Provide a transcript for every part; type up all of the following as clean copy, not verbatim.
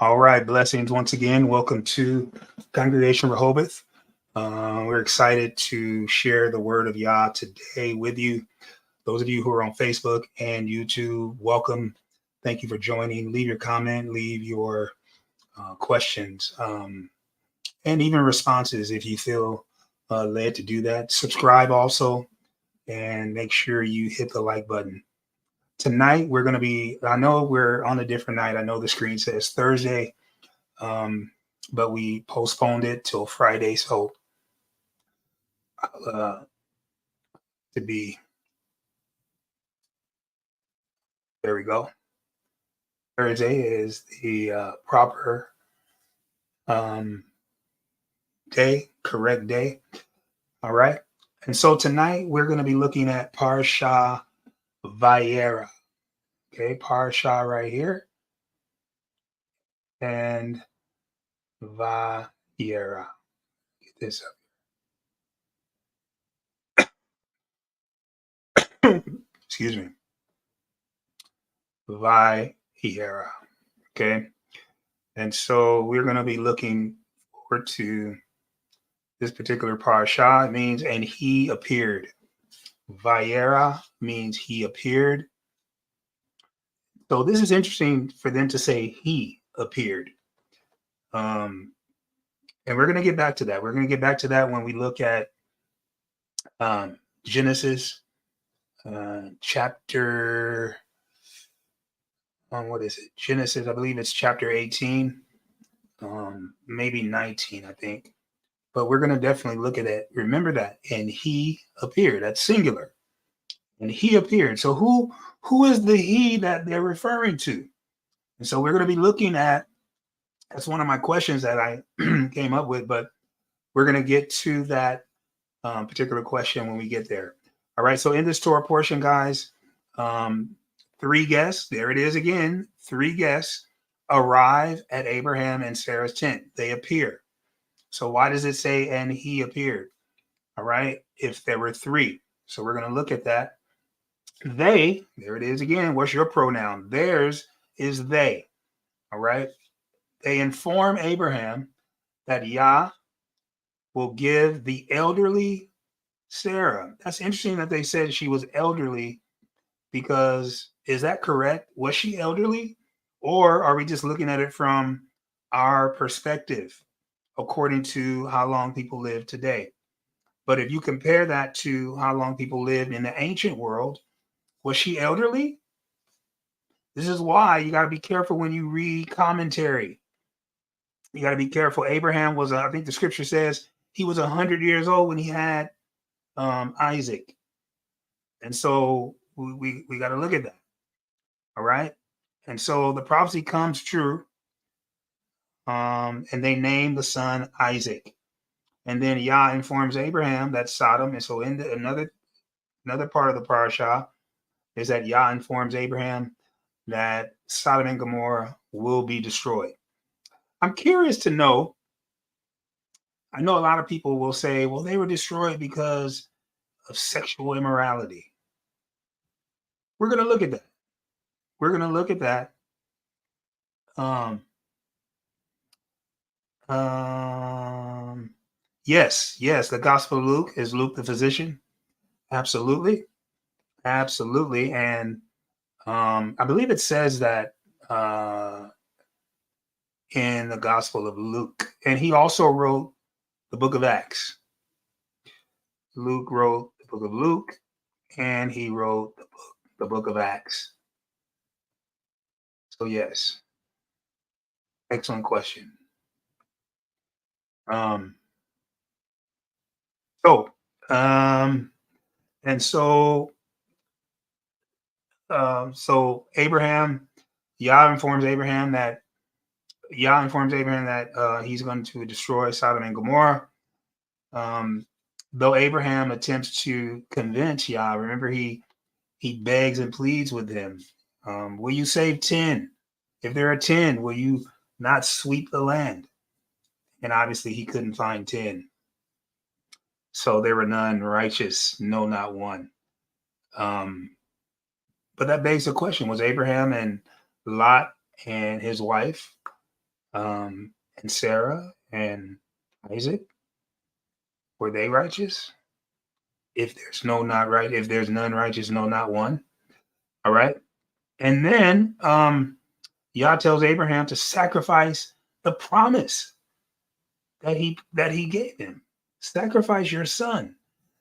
All right, blessings once again. Welcome to Congregation Rehoboth. We're excited to share the word of Yah today with you. Those of you who are on Facebook and YouTube, welcome. Thank you for joining. Leave your comment, leave your questions, and even responses if you feel led to do that. Subscribe also, and make sure you hit the like button. Tonight, we're going to be, I know we're on a different night. I know the screen says Thursday. But we postponed it till Friday, so to be, there we go. Thursday is the proper day, correct day. All right. And so tonight we're going to be looking at PARASHAT VAYERA. Okay, PARASHAT right here. And VAYERA. Get this up. Excuse me. VAYERA. Okay. And so we're going to be looking forward to this particular parasha. It means, and he appeared. Vayera means he appeared. So this is interesting for them to say he appeared. And we're going to get back to that. We're going to get back to that when we look at Genesis chapter, what is it? Genesis, I believe it's chapter 18, maybe 19, I think. But we're going to definitely look at it. Remember that. And he appeared. That's singular. And he appeared. So who is the he that they're referring to? And so we're going to be looking at, that's one of my questions that I came up with, but we're going to get to that particular question when we get there. All right. So in this Torah portion, guys, 3 guests, there it is again, 3 guests arrive at Abraham and Sarah's tent. They appear. So why does it say, and he appeared? All right. If there were 3. So we're going to look at that. They, there it is again. What's your pronoun? Theirs is they. All right. They inform Abraham that Yah will give the elderly Sarah. That's interesting that they said she was elderly, because is that correct? Was she elderly? Or are we just looking at it from our perspective, according to how long people live today? But if you compare that to how long people lived in the ancient world, was she elderly? This is why you got to be careful when you read commentary. You got to be careful. Abraham was, I think the scripture says, he was 100 years old when he had Isaac. And so we got to look at that. All right. And so the prophecy comes true. And they name the son Isaac. And then Yah informs Abraham that Sodom. And so in another part of the parasha is that Yah informs Abraham that Sodom and Gomorrah will be destroyed. I'm curious to know, I know a lot of people will say, well, they were destroyed because of sexual immorality. We're going to look at that. We're going to look at that. Yes, the Gospel of Luke. Is Luke the physician? Absolutely. And I believe it says that in the Gospel of Luke. And he also wrote the book of Acts. Luke wrote the book of Luke, and he wrote the book of Acts. So yes, excellent question. So Abraham, Yah informs Abraham that he's going to destroy Sodom and Gomorrah. Though Abraham attempts to convince Yah, remember he begs and pleads with him. Will you save 10? If there are 10, will you not sweep the land? And obviously he couldn't find 10. So there were none righteous, no, not one. But that begs the question, was Abraham and Lot and his wife, And Sarah and Isaac, were they righteous? If there's no not right, if there's none righteous, no, not one. All right. And then Yah tells Abraham to sacrifice the promise that he gave him. Sacrifice your son.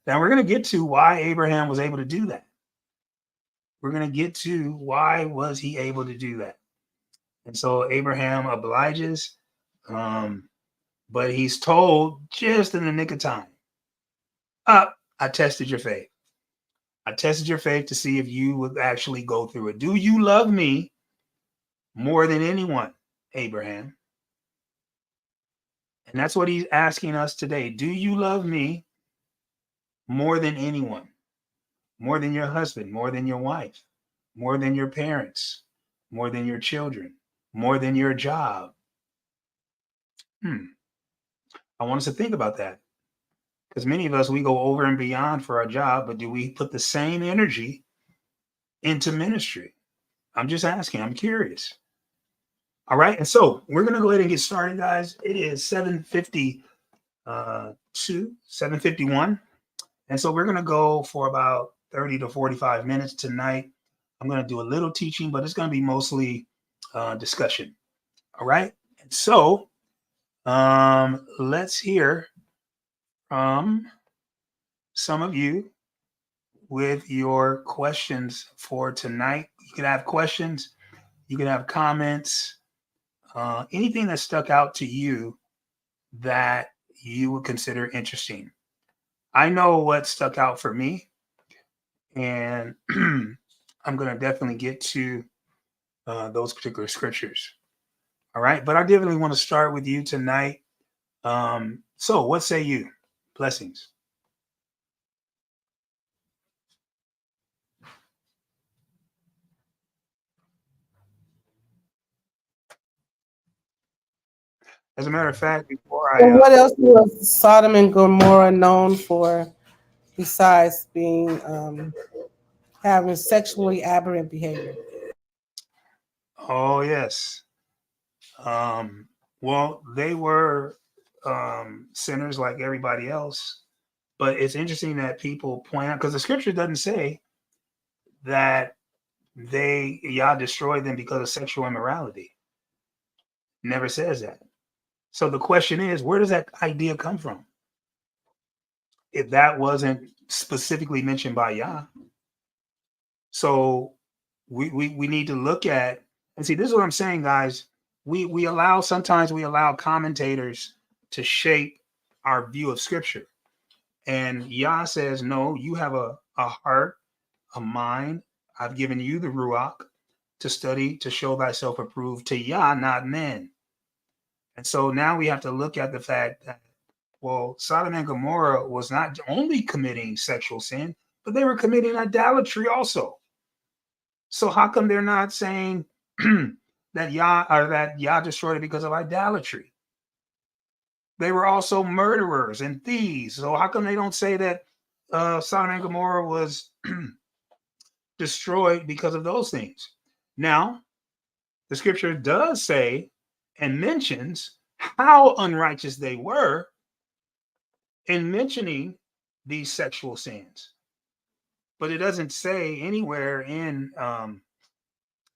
Now we're going to get to why Abraham was able to do that. We're going to get to why was he able to do that. And so Abraham obliges, but he's told just in the nick of time, I tested your faith. I tested your faith to see if you would actually go through it. Do you love me more than anyone, Abraham? And that's what he's asking us today. Do you love me more than anyone? More than your husband, more than your wife, more than your parents, more than your children, more than your job? I want us to think about that. Because many of us, we go over and beyond for our job, but do we put the same energy into ministry? I'm just asking. I'm curious. All right. And so we're going to go ahead and get started, guys. It is 7:52, 7:51. And so we're going to go for about 30 to 45 minutes tonight. I'm going to do a little teaching, but it's going to be mostly discussion. All right. And so let's hear from some of you with your questions for tonight. You can have questions. You can have comments. Anything that stuck out to you that you would consider interesting. I know what stuck out for me, and I'm going to definitely get to those particular scriptures. All right, but I definitely want to start with you tonight. So what say you? Blessings. As a matter of fact, before And what else was Sodom and Gomorrah known for besides being having sexually aberrant behavior? Oh yes. Well, they were sinners like everybody else, but it's interesting that people point out, because the scripture doesn't say that Yah destroyed them because of sexual immorality. Never says that. So the question is, where does that idea come from? If that wasn't specifically mentioned by Yah. So we need to look at, and see, this is what I'm saying, guys. Sometimes we allow commentators to shape our view of scripture. And Yah says, no, you have a heart, a mind. I've given you the Ruach to study, to show thyself approved to Yah, not men. And so now we have to look at the fact that, well, Sodom and Gomorrah was not only committing sexual sin, but they were committing idolatry also. So how come they're not saying that Yah destroyed it because of idolatry? They were also murderers and thieves. So how come they don't say that Sodom and Gomorrah was destroyed because of those things? Now, the scripture does say and mentions how unrighteous they were in mentioning these sexual sins. But it doesn't say anywhere in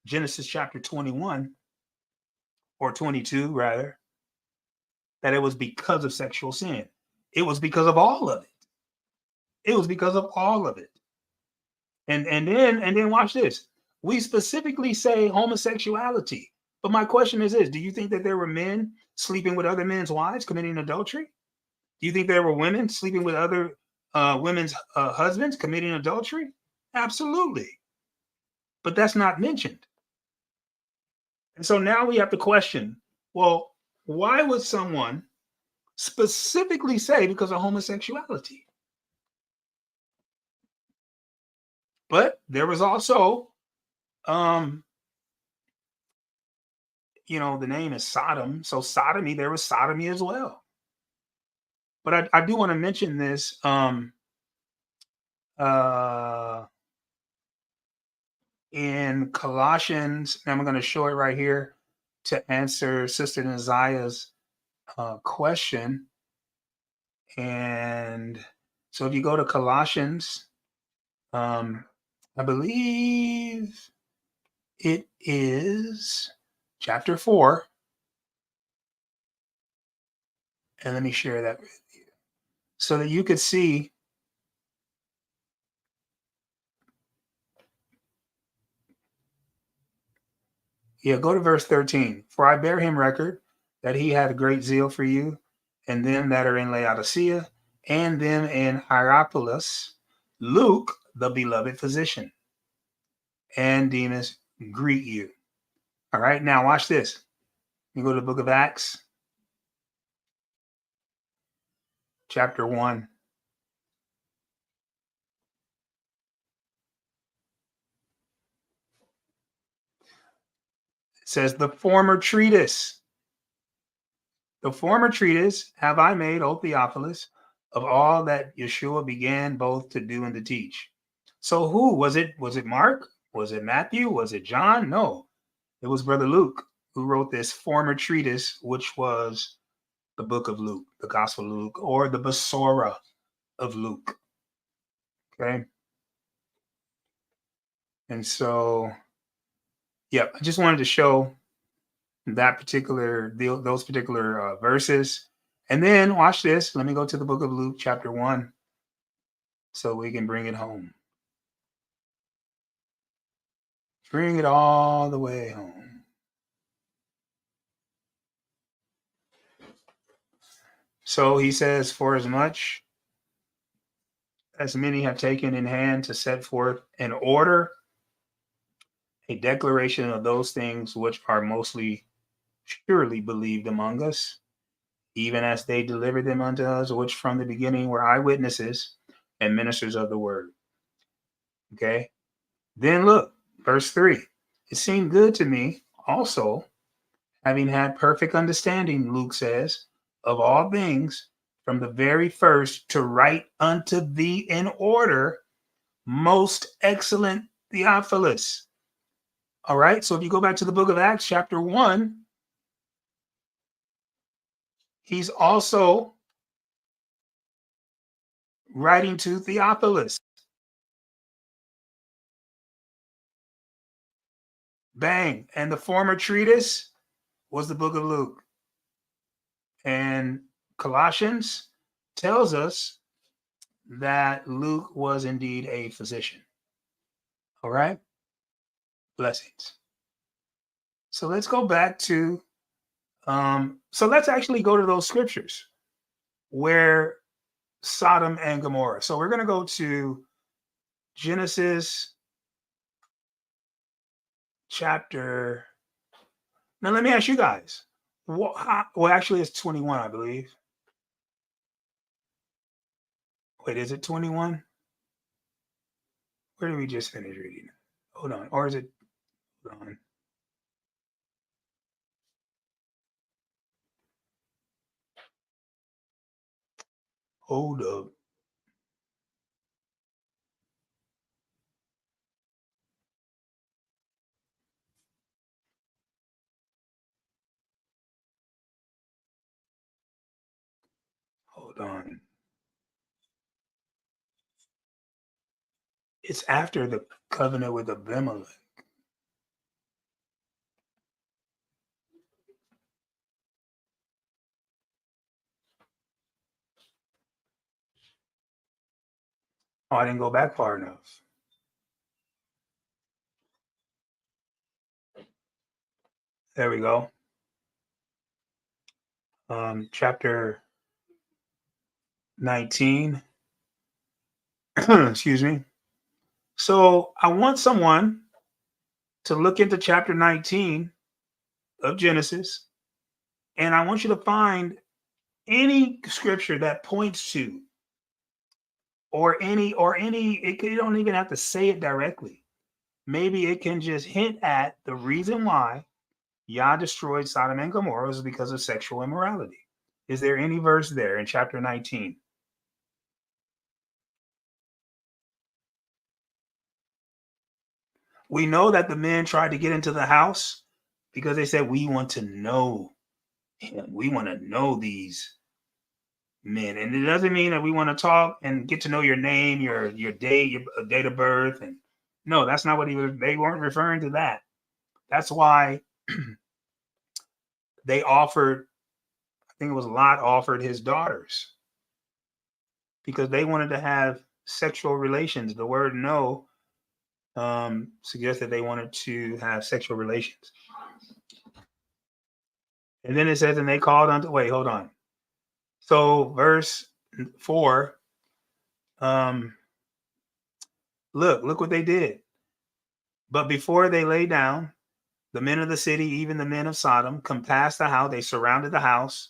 Genesis chapter 21 or 22, rather, that it was because of sexual sin. It was because of all of it. It was because of all of it. And then watch this. We specifically say homosexuality. But my question is this: do you think that there were men sleeping with other men's wives, committing adultery? Do you think there were women sleeping with other women's husbands, committing adultery? Absolutely. But that's not mentioned. And so now we have to question, well, why would someone specifically say because of homosexuality? But there was also, the name is Sodom. So sodomy, there was sodomy as well. But I do want to mention this. In Colossians, and I'm going to show it right here. to answer Sister Nazia's question. And so if you go to Colossians, I believe it is chapter 4. And let me share that with you so that you could see. Yeah, go to verse 13. For I bear him record that he had a great zeal for you, and them that are in Laodicea, and them in Hierapolis. Luke, the beloved physician, and Demas greet you. All right, now watch this. You go to the book of Acts, chapter 1. It says, the former treatise have I made, O Theophilus, of all that Yeshua began both to do and to teach. So who was it? Was it Mark? Was it Matthew? Was it John? No, it was Brother Luke who wrote this former treatise, which was the book of Luke, the Gospel of Luke, or the Besorah of Luke. Okay. And so, yeah, I just wanted to show those particular verses. And then watch this. Let me go to the book of Luke, chapter 1, so we can bring it home. Bring it all the way home. So he says, for as much as many have taken in hand to set forth in order a declaration of those things which are mostly surely believed among us, even as they delivered them unto us, which from the beginning were eyewitnesses and ministers of the word. Okay. Then look, verse 3. It seemed good to me also, having had perfect understanding, Luke says, of all things from the very first, to write unto thee in order, most excellent Theophilus. All right. So if you go back to the book of Acts, chapter 1, he's also writing to Theophilus. Bang. And the former treatise was the book of Luke. And Colossians tells us that Luke was indeed a physician. All right. Blessings. So let's go back to, so let's actually go to those scriptures where Sodom and Gomorrah. So we're going to go to Genesis chapter. Now, let me ask you guys. Well, actually, it's 21, I believe. Wait, is it 21? Where did we just finish reading? Hold on. Or is it? Hold on. Hold up. Hold on. It's after the covenant with Abimelech. Oh, I didn't go back far enough. There we go. Chapter 19. Excuse me. So I want someone to look into chapter 19 of Genesis, and I want you to find any scripture that points to, or any, you don't even have to say it directly. Maybe it can just hint at the reason why Yah destroyed Sodom and Gomorrah was because of sexual immorality. Is there any verse there in chapter 19? We know that the men tried to get into the house because they said, we want to know him. We want to know these men. And it doesn't mean that we want to talk and get to know your name, your date, your date of birth. And no, that's not what they weren't referring to that. That's why they offered, I think it was Lot offered his daughters, because they wanted to have sexual relations. The word no suggests that they wanted to have sexual relations. And then it says, and they called unto, wait, hold on. So verse 4, look what they did. But before they lay down, the men of the city, even the men of Sodom, compassed the house. They surrounded the house,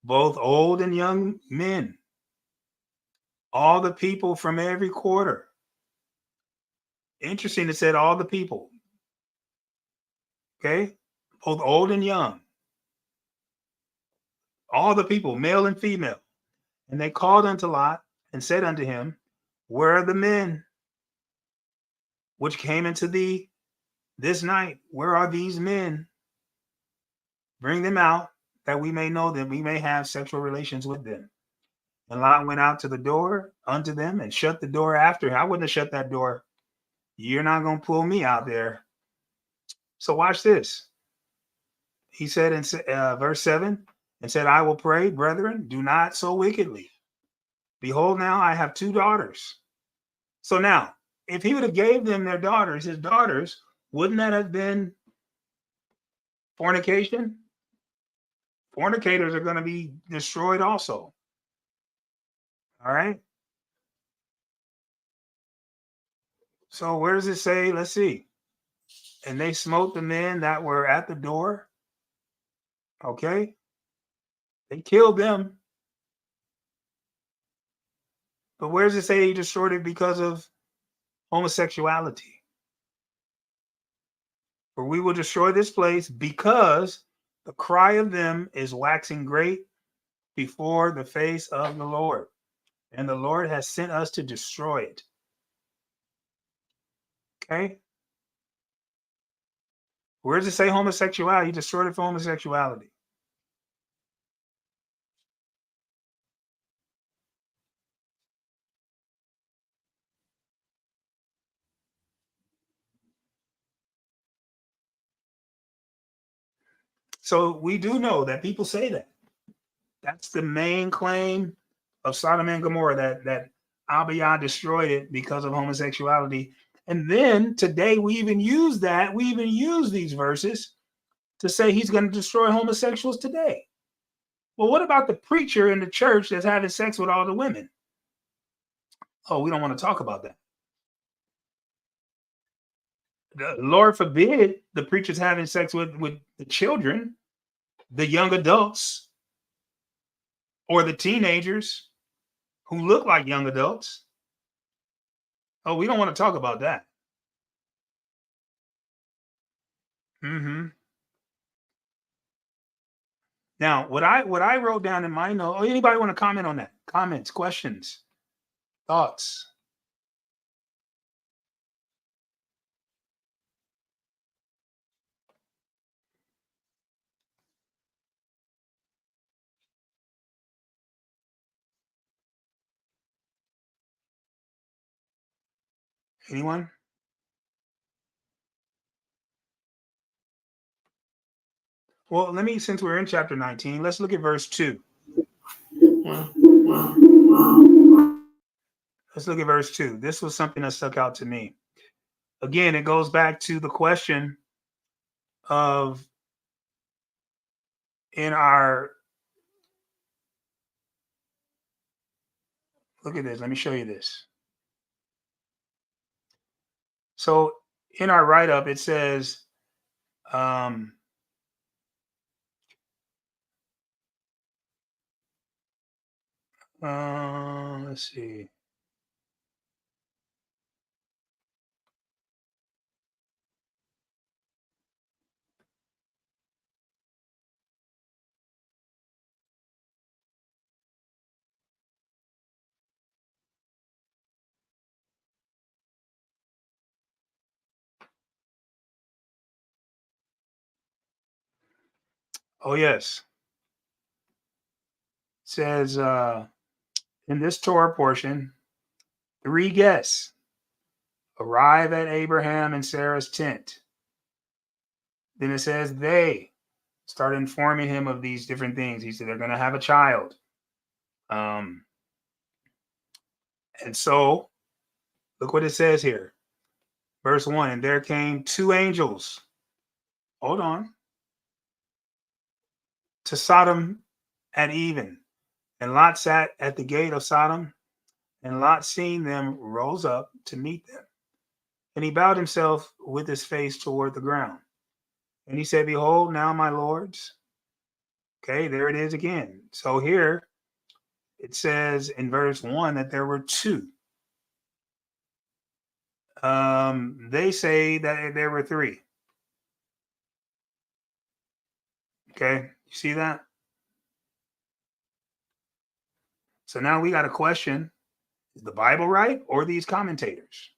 both old and young men, all the people from every quarter. Interesting, it said all the people. Okay? Both old and young. All the people, male and female. And they called unto Lot and said unto him, where are the men which came into thee this night? Where are these men? Bring them out, that we may know them, we may have sexual relations with them. And Lot went out to the door unto them and shut the door after him. I wouldn't have shut that door. You're not going to pull me out there. So watch this. He said in verse 7, and said, I will pray, brethren, do not so wickedly. Behold, now I have 2 daughters. So now, if he would have gave them their daughters, his daughters, wouldn't that have been fornication? Fornicators are going to be destroyed also. All right. So where does it say? Let's see. And they smote the men that were at the door. Okay. They killed them. But where does it say he destroyed it because of homosexuality? For we will destroy this place because the cry of them is waxing great before the face of the Lord. And the Lord has sent us to destroy it. Okay. Where does it say homosexuality? He destroyed it for homosexuality. So we do know that people say that. That's the main claim of Sodom and Gomorrah, that Abiyah destroyed it because of homosexuality. And then today we even use that. We even use these verses to say he's going to destroy homosexuals today. Well, what about the preacher in the church that's having sex with all the women? Oh, we don't want to talk about that. The Lord forbid the preacher's having sex with the children, the young adults, or the teenagers who look like young adults. Oh, we don't want to talk about that. Now, what I wrote down in my note. Oh, anybody want to comment on that? Comments, questions, thoughts? Anyone? Well, since we're in chapter 19, let's look at verse 2. Let's look at verse 2. This was something that stuck out to me. Again, it goes back to the question of in our, look at this. Let me show you this. So in our write-up, it says, let's see. Oh, yes. It says in this Torah portion, 3 guests arrive at Abraham and Sarah's tent. Then it says they start informing him of these different things. He said they're going to have a child. And so look what it says here. Verse 1, and there came 2 angels. Hold on. To Sodom at even. And Lot sat at the gate of Sodom. And Lot, seeing them, rose up to meet them. And he bowed himself with his face toward the ground. And he said, behold, now, my lords. Okay, there it is again. So here it says in verse 1 that there were 2. They say that there were 3. Okay, you see that? So now we got a question. Is the Bible right or these commentators?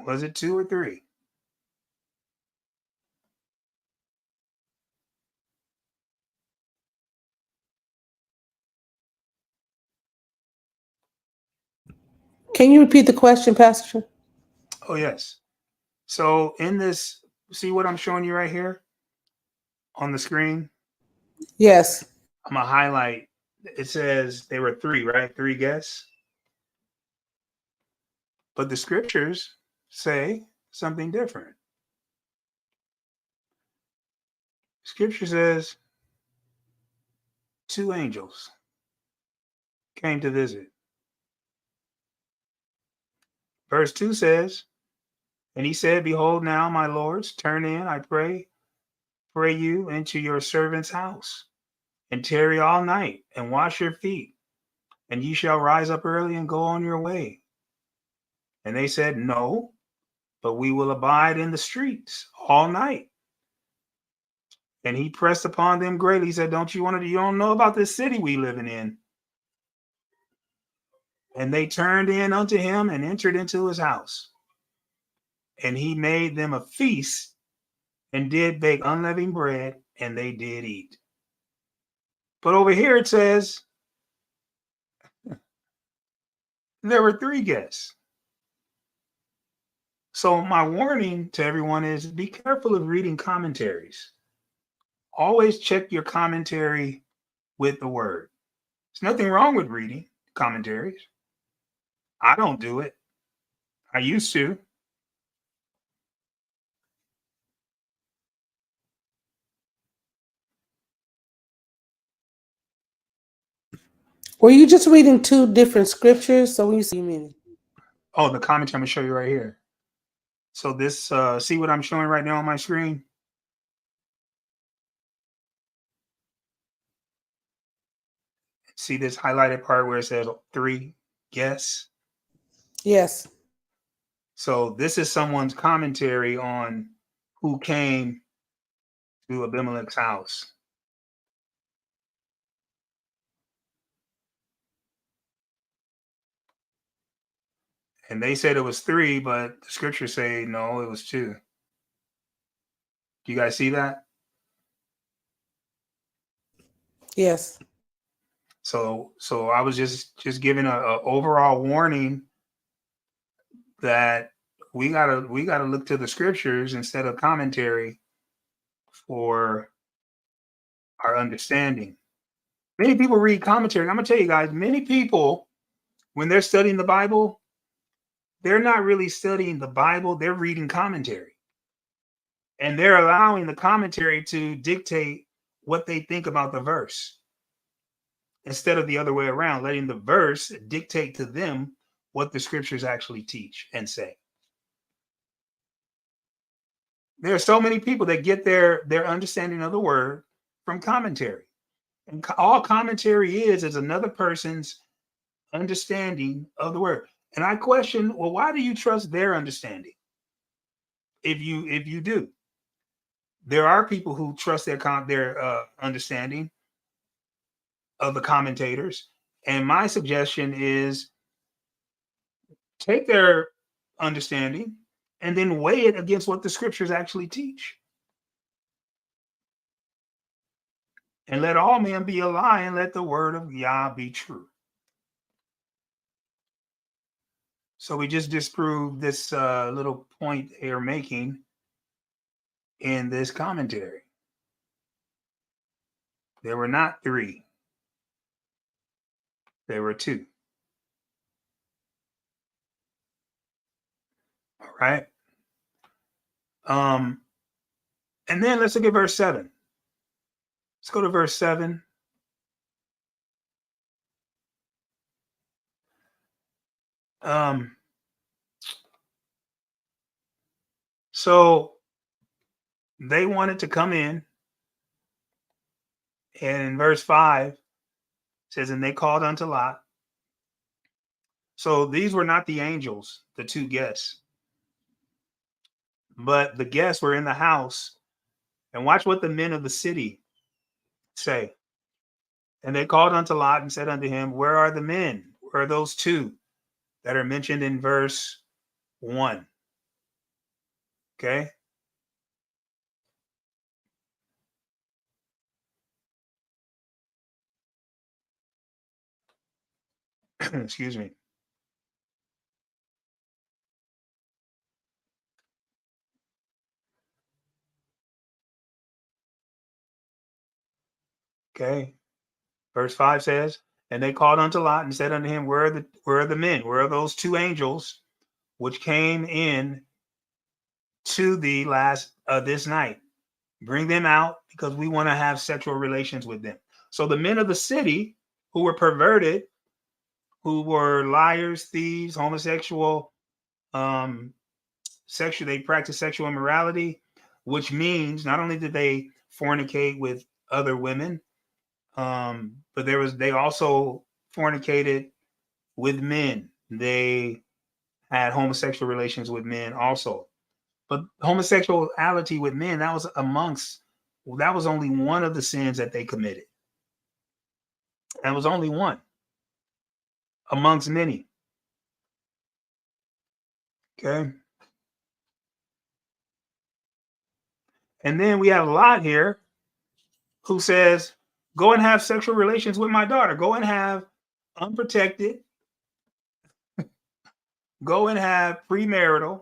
Was it 2 or 3? Can you repeat the question, Pastor? Oh, yes. So in this, see what I'm showing you right here on the screen? Yes. I'm going to highlight. It says there were 3, right? 3 guests. But the scriptures say something different. Scripture says 2 angels came to visit. Verse 2 says, and he said, behold, now, my lords, turn in, I pray you into your servant's house, and tarry all night, and wash your feet, and ye shall rise up early and go on your way. And they said, no, but we will abide in the streets all night. And he pressed upon them greatly. He said, you don't know about this city we living in. And they turned in unto him and entered into his house. And he made them a feast and did bake unleavened bread, and they did eat. But over here it says there were 3 guests. So my warning to everyone is be careful of reading commentaries. Always check your commentary with the word. There's nothing wrong with reading commentaries. I don't do it. I used to. Were you just reading 2 different scriptures? So when you see meaning. Oh, the commentary I'm going to show you right here. So this, see what I'm showing right now on my screen? See this highlighted part where it says 3 guests? Yes. So this is someone's commentary on who came to Abimelech's house. And they said it was 3, but the scriptures say no, it was 2. Do you guys see that? Yes. So I was just giving a overall warning that we gotta look to the scriptures instead of commentary for our understanding. Many people read commentary. I'm gonna tell you guys, many people, when they're studying the Bible, they're not really studying the Bible, they're reading commentary. And they're allowing the commentary to dictate what they think about the verse, instead of the other way around, letting the verse dictate to them what the scriptures actually teach and say. There are so many people that get their understanding of the word from commentary. And all commentary is another person's understanding of the word. And I question, well, why do you trust their understanding? If you do, there are people who trust their understanding of the commentators. And my suggestion is take their understanding and then weigh it against what the scriptures actually teach. And let all men be a lie, and let the word of Yah be true. So we just disproved this little point they are making in this commentary. There were not 3. There were 2. All right. And then let's look at verse 7. Let's go to verse 7. So they wanted to come in, and in verse 5 says, and they called unto Lot. So these were not the angels, the 2 guests, but the guests were in the house. And watch what the men of the city say. And they called unto Lot and said unto him, where are the men? Where are those 2 that are mentioned in verse 1? Okay. Excuse me. Okay. Verse 5 says, and they called unto Lot and said unto him, where are the men? Where are those 2 angels which came in to thee this night? Bring them out, because we want to have sexual relations with them. So the men of the city, who were perverted, who were liars, thieves, homosexual, they practiced sexual immorality, which means not only did they fornicate with other women, but they also fornicated with men. They had homosexual relations with men also. But homosexuality with men, that was only one of the sins that they committed. That was only one amongst many. Okay. And then we have Lot here, who says, go and have sexual relations with my daughter. Go and have unprotected. Go and have premarital.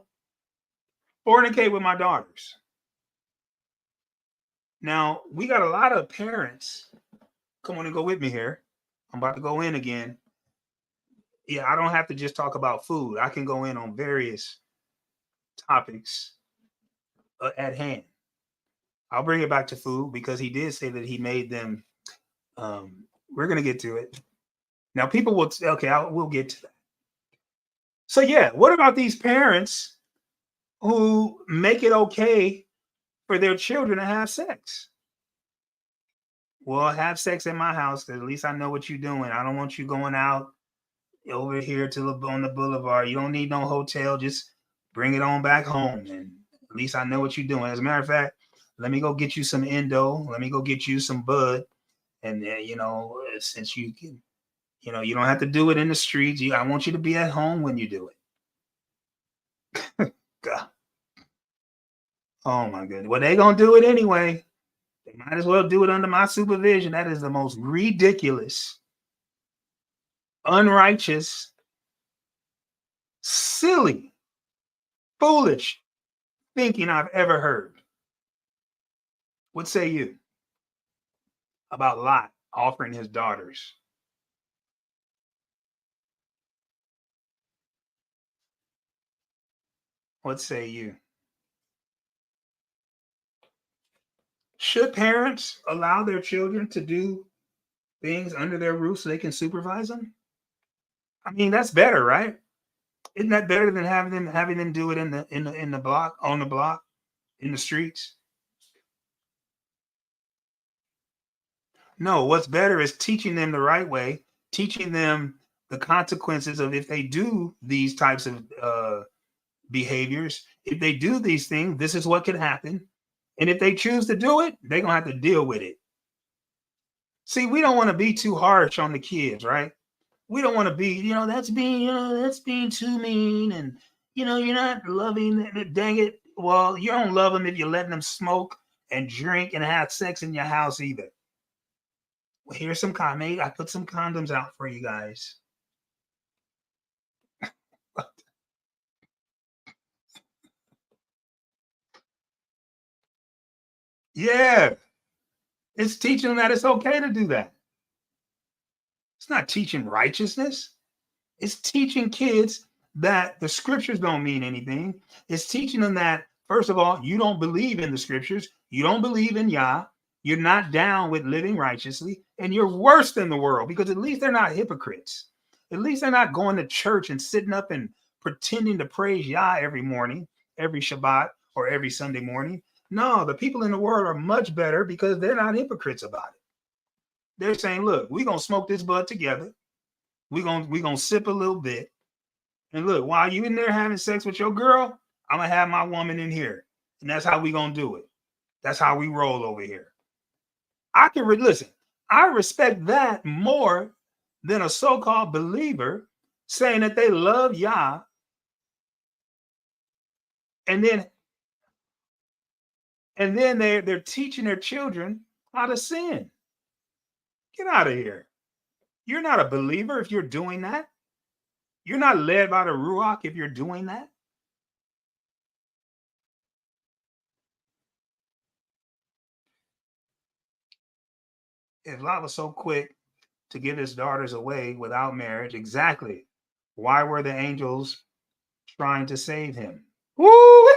Fornicate with my daughters. Now, we got a lot of parents. Come on and go with me here. I'm about to go in again. Yeah, I don't have to just talk about food. I can go in on various topics at hand. I'll bring it back to food, because he did say that he made them. We're going to get to it. Now, people will, we'll get to that. So, yeah, what about these parents who make it okay for their children to have sex? Well, have sex in my house, because at least I know what you're doing. I don't want you going out over here on the boulevard. You don't need no hotel. Just bring it on back home, and at least I know what you're doing. As a matter of fact, let me go get you some endo. Let me go get you some bud. And since you can, you don't have to do it in the streets. I want you to be at home when you do it. God. Oh my goodness. Well, they're going to do it anyway. They might as well do it under my supervision. That is the most ridiculous, unrighteous, silly, foolish thinking I've ever heard. What say you about Lot offering his daughters? What say you? Should parents allow their children to do things under their roof so they can supervise them? I mean, that's better, right? Isn't that better than having them do it in the block, on the block, in the streets? No, what's better is teaching them the right way, teaching them the consequences of if they do these types of behaviors. If they do these things, this is what can happen. And if they choose to do it, they're going to have to deal with it. See, we don't want to be too harsh on the kids, right? We don't want to be, that's being too mean. And, You're not loving, dang it. Well, you don't love them if you're letting them smoke and drink and have sex in your house either. Well, here's some condoms. I put some condoms out for you guys. Yeah. It's teaching them that it's okay to do that. It's not teaching righteousness. It's teaching kids that the scriptures don't mean anything. It's teaching them that, first of all, you don't believe in the scriptures. You don't believe in Yah. You're not down with living righteously, and you're worse than the world because at least they're not hypocrites. At least they're not going to church and sitting up and pretending to praise Yah every morning, every Shabbat, or every Sunday morning. No, the people in the world are much better because they're not hypocrites about it. They're saying, look, we're going to smoke this bud together. We're gonna sip a little bit. And look, while you in there having sex with your girl, I'm going to have my woman in here. And that's how we going to do it. That's how we roll over here. I can listen. I respect that more than a so-called believer saying that they love Yah and then they're teaching their children how to sin. Get out of here. You're not a believer if you're doing that. You're not led by the Ruach if you're doing that. If Lot was so quick to give his daughters away without marriage, exactly, why were the angels trying to save him? Woo!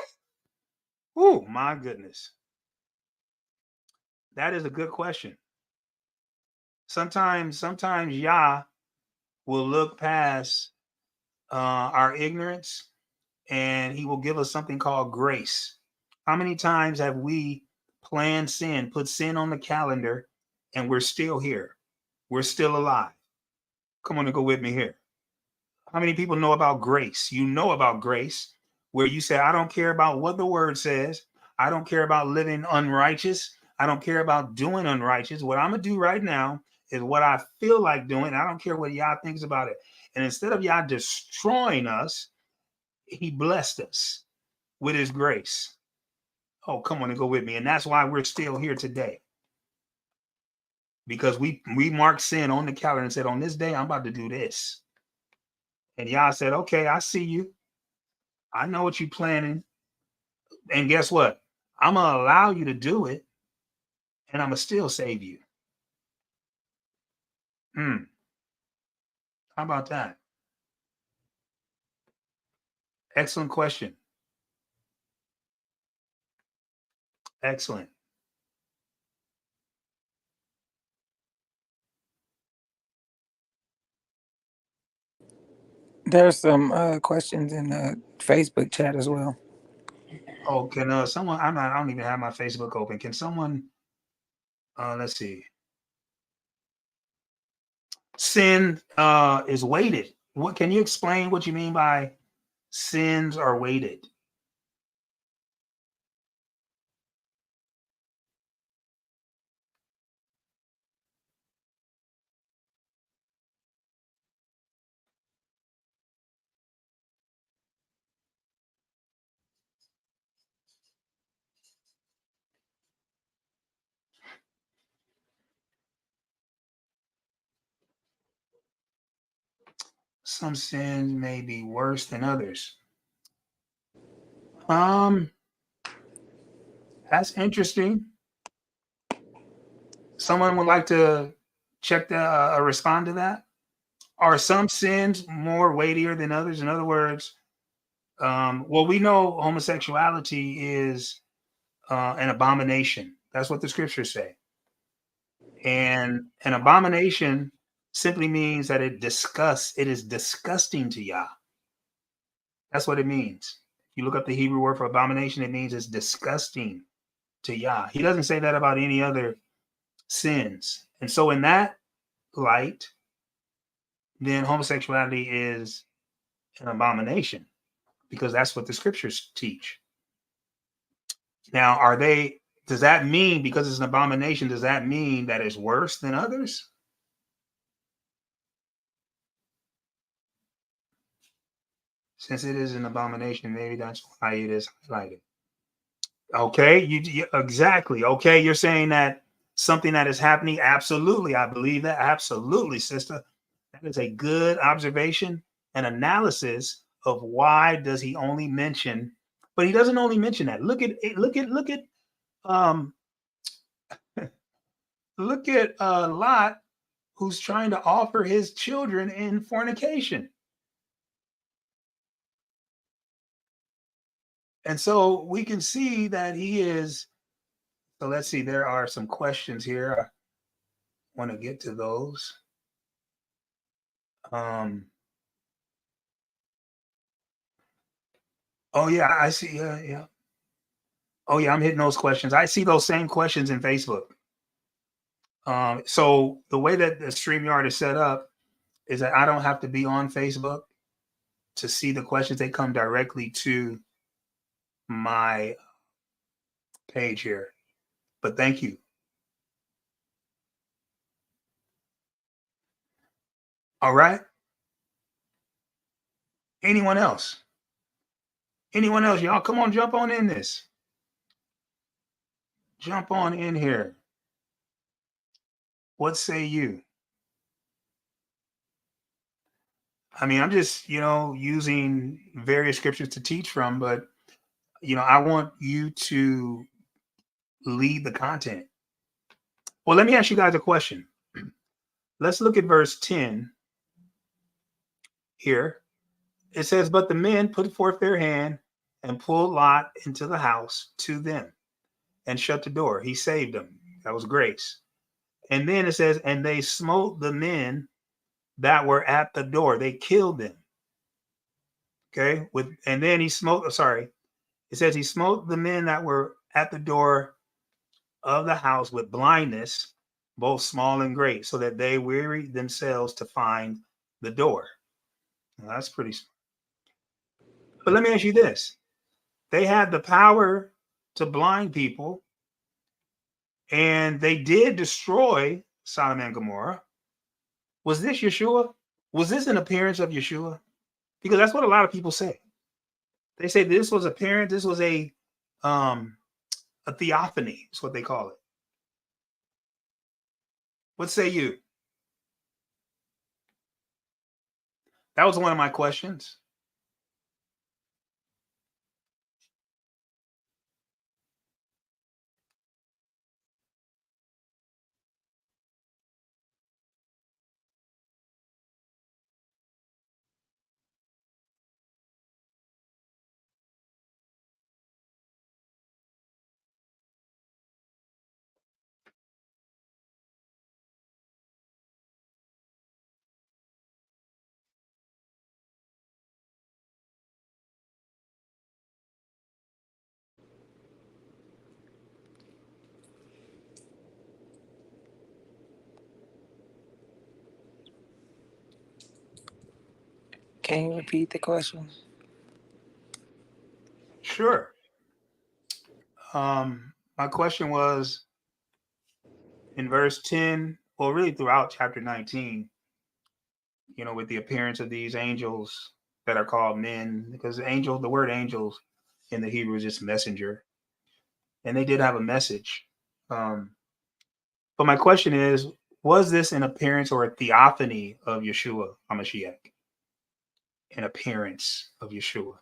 Woo, my goodness. That is a good question. Sometimes Yah will look past our ignorance and he will give us something called grace. How many times have we planned sin, put sin on the calendar, and we're still here? We're still alive. Come on and go with me here. How many people know about grace? You know about grace, where you say, I don't care about what the word says. I don't care about living unrighteous. I don't care about doing unrighteous. What I'm going to do right now is what I feel like doing. I don't care what Yah thinks about it. And instead of Yah destroying us, he blessed us with his grace. Oh, come on and go with me. And that's why we're still here today. Because we marked sin on the calendar and said, on this day, I'm about to do this. And Yah said, okay, I see you. I know what you're planning. And guess what? I'm going to allow you to do it. And I'm going to still save you. How about that? Excellent question. Excellent. There's some questions in the Facebook chat as well. Oh, can someone? I don't even have my Facebook open. Can someone? Let's see. Sin is weighted. What can you explain what you mean by sins are weighted? Some sins may be worse than others. That's interesting. Someone would like to check the respond to that. Are some sins more weightier than others? In other words, well, we know homosexuality is an abomination. That's what the scriptures say. And an abomination simply means that it is disgusting to Yah. That's what it means. If you look up the Hebrew word for abomination, it means it's disgusting to Yah. He doesn't say that about any other sins. And so in that light, then homosexuality is an abomination because that's what the scriptures teach. Now, does that mean because it's an abomination, does that mean that it's worse than others? Since it is an abomination, maybe that's why it is highlighted. Okay, you exactly. Okay, you're saying that something that is happening. Absolutely, I believe that. Absolutely, sister. That is a good observation and analysis of why does he only mention, but he doesn't only mention that. Um look at Lot, who's trying to offer his children in fornication. And so we can see that he is. So let's see, there are some questions here. I want to get to those. Oh yeah, I see. Yeah. Oh yeah, I'm hitting those questions. I see those same questions in Facebook. So the way that the StreamYard is set up is that I don't have to be on Facebook to see the questions. They come directly to my page here. But thank you. All right. Anyone else? Anyone else? Y'all come on, jump on in this. Jump on in here. What say you? I mean, I'm just, using various scriptures to teach from, but, I want you to lead the content. Well, let me ask you guys a question. Let's look at verse 10 here. It says, but the men put forth their hand and pulled Lot into the house to them and shut the door. He saved them. That was grace. And then it says, and they smote the men that were at the door. They killed them. Okay. And then he smote, it says he smote the men that were at the door of the house with blindness, both small and great, so that they wearied themselves to find the door. Well, that's pretty smart. But let me ask you this. They had the power to blind people, and they did destroy Sodom and Gomorrah. Was this Yeshua? Was this an appearance of Yeshua? Because that's what a lot of people say. They say this was apparent. This was a theophany. Is what they call it. What say you? That was one of my questions. Can you repeat the question? Sure. My question was in verse 10, well, really throughout chapter 19, with the appearance of these angels that are called men, because the word angels in the Hebrew is just messenger. And they did have a message. But my question is, was this an appearance or a theophany of Yeshua HaMashiach? An appearance of Yeshua.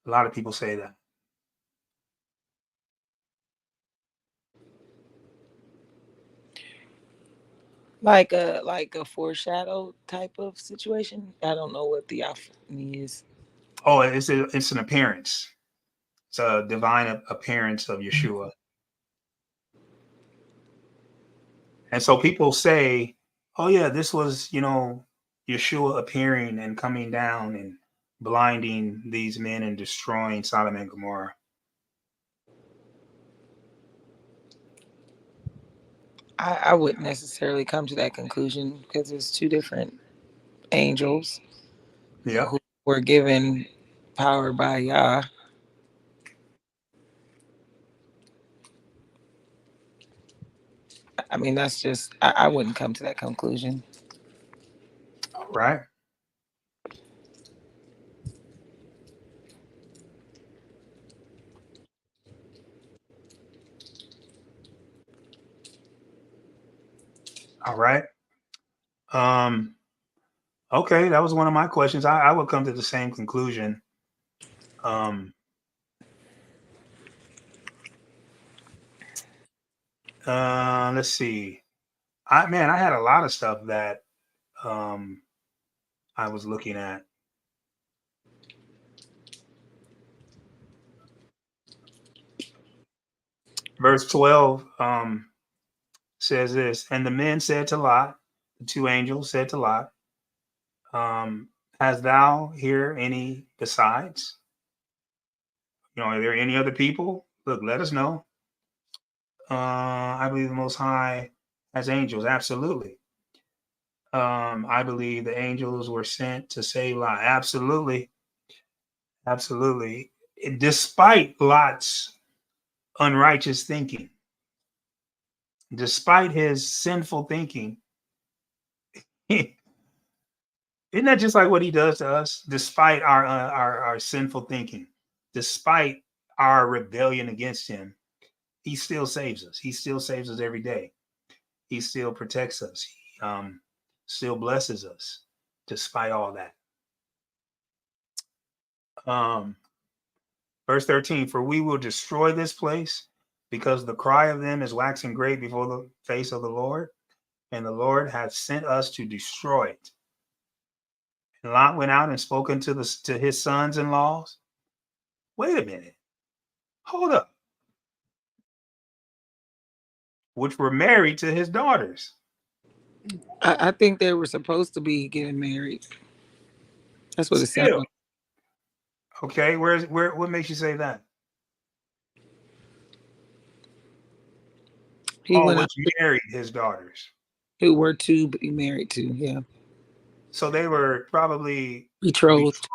A lot of people say that. Like a foreshadow type of situation. I don't know what theophany is. Oh, it's an appearance. It's a divine appearance of Yeshua. And so people say, oh yeah, this was, Yeshua appearing and coming down and blinding these men and destroying Sodom and Gomorrah. I wouldn't necessarily come to that conclusion because there's two different angels Yeah. who were given power by Yah. I mean, that's just, I wouldn't come to that conclusion. All right. All right. Okay, that was one of my questions. I would come to the same conclusion. Let's see. I had a lot of stuff that I was looking at. Verse 12 says this, and the men said to Lot, the two angels said to Lot, hast thou here any besides? Are there any other people? Look, let us know. I believe the Most High has angels. Absolutely. I believe the angels were sent to save Lot. Absolutely. Absolutely. Despite Lot's unrighteous thinking, despite his sinful thinking, isn't that just like what he does to us? Despite our sinful thinking, despite our rebellion against him, he still saves us. He still saves us every day. He still protects us. He still blesses us, despite all that. Verse 13, for we will destroy this place because the cry of them is waxing great before the face of the Lord, and the Lord hath sent us to destroy it. And Lot went out and spoke to his sons-in-laws. Wait a minute. Hold up. Which were married to his daughters. I think they were supposed to be getting married. That's what it sounds Still. like. Okay, what makes you say that? He went out which married his daughters. who were to be married to, yeah. So they were probably Betrothed.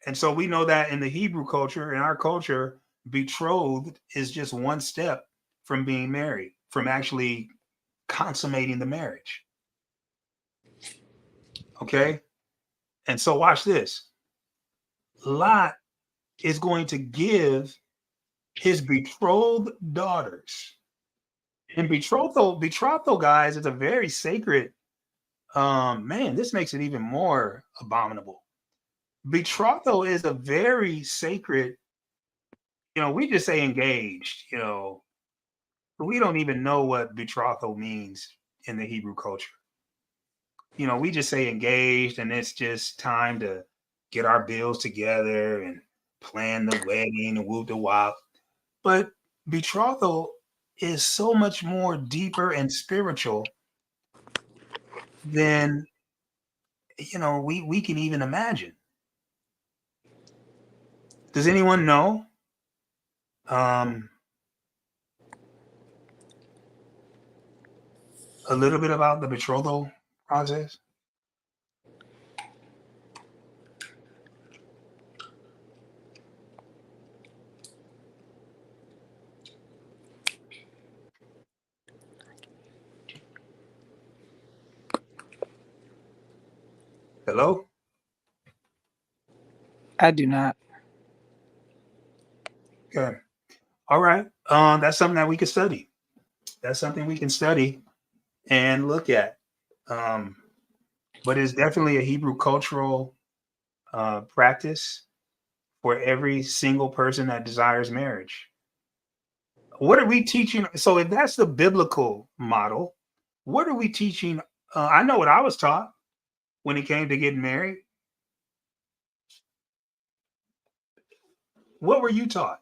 And so we know that in the Hebrew culture, in our culture, betrothed is just one step from being married, from actually consummating the marriage. Okay? And so watch this. Lot is going to give his betrothed daughters. And betrothal, guys, is a very sacred. Man, this makes it even more abominable. Betrothal is a very sacred. We just say engaged. We don't even know what betrothal means in the Hebrew culture. We just say engaged, and it's just time to get our bills together and plan the wedding and whoop the wop. But betrothal is so much more deeper and spiritual than we can even imagine. Does anyone know? A little bit about the betrothal process? Hello? I do not. Okay. All right. That's something that we can study. That's something we can study and look at. But it's definitely a Hebrew cultural practice for every single person that desires marriage. What are we teaching? So if that's the biblical model, what are we teaching? I know what I was taught when it came to getting married. What were you taught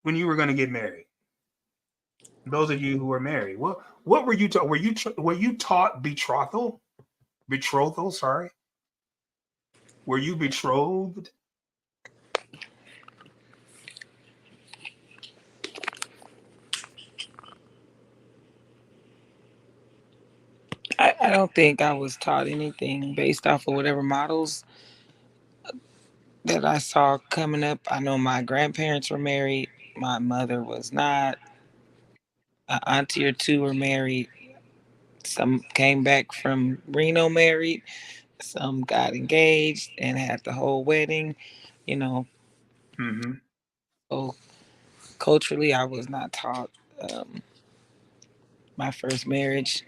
when you were going to get married? Those of you who are married, what were you taught? Were you taught betrothal? Betrothal, sorry. Were you betrothed? I don't think I was taught anything based off of whatever models that I saw coming up. I know my grandparents were married. My mother was not. An auntie or two were married. Some came back from Reno married. Some got engaged and had the whole wedding. You know, Mm-hmm. so culturally, I was not taught My first marriage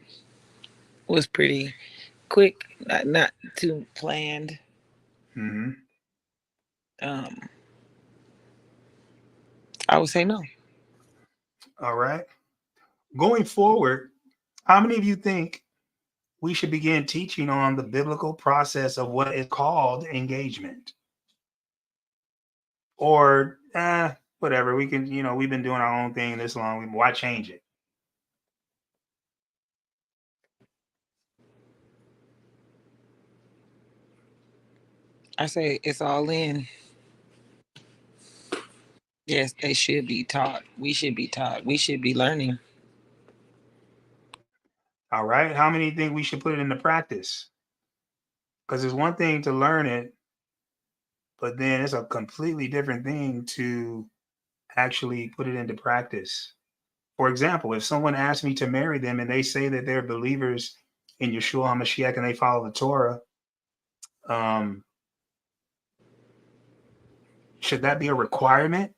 was pretty quick, not too planned. Mm-hmm. Um, I would say no. All right. Going forward, how many of you think we should begin teaching on the biblical process of what is called engagement? Or whatever. We can, we've been doing our own thing this long. Why change it? I say it's all in. Yes, they should be taught. We should be taught. We should be learning. All right. How many think we should put it into practice? Because it's one thing to learn it, but then it's a completely different thing to actually put it into practice. For example, if someone asks me to marry them and they say that they're believers in Yeshua HaMashiach and they follow the Torah, um, should that be a requirement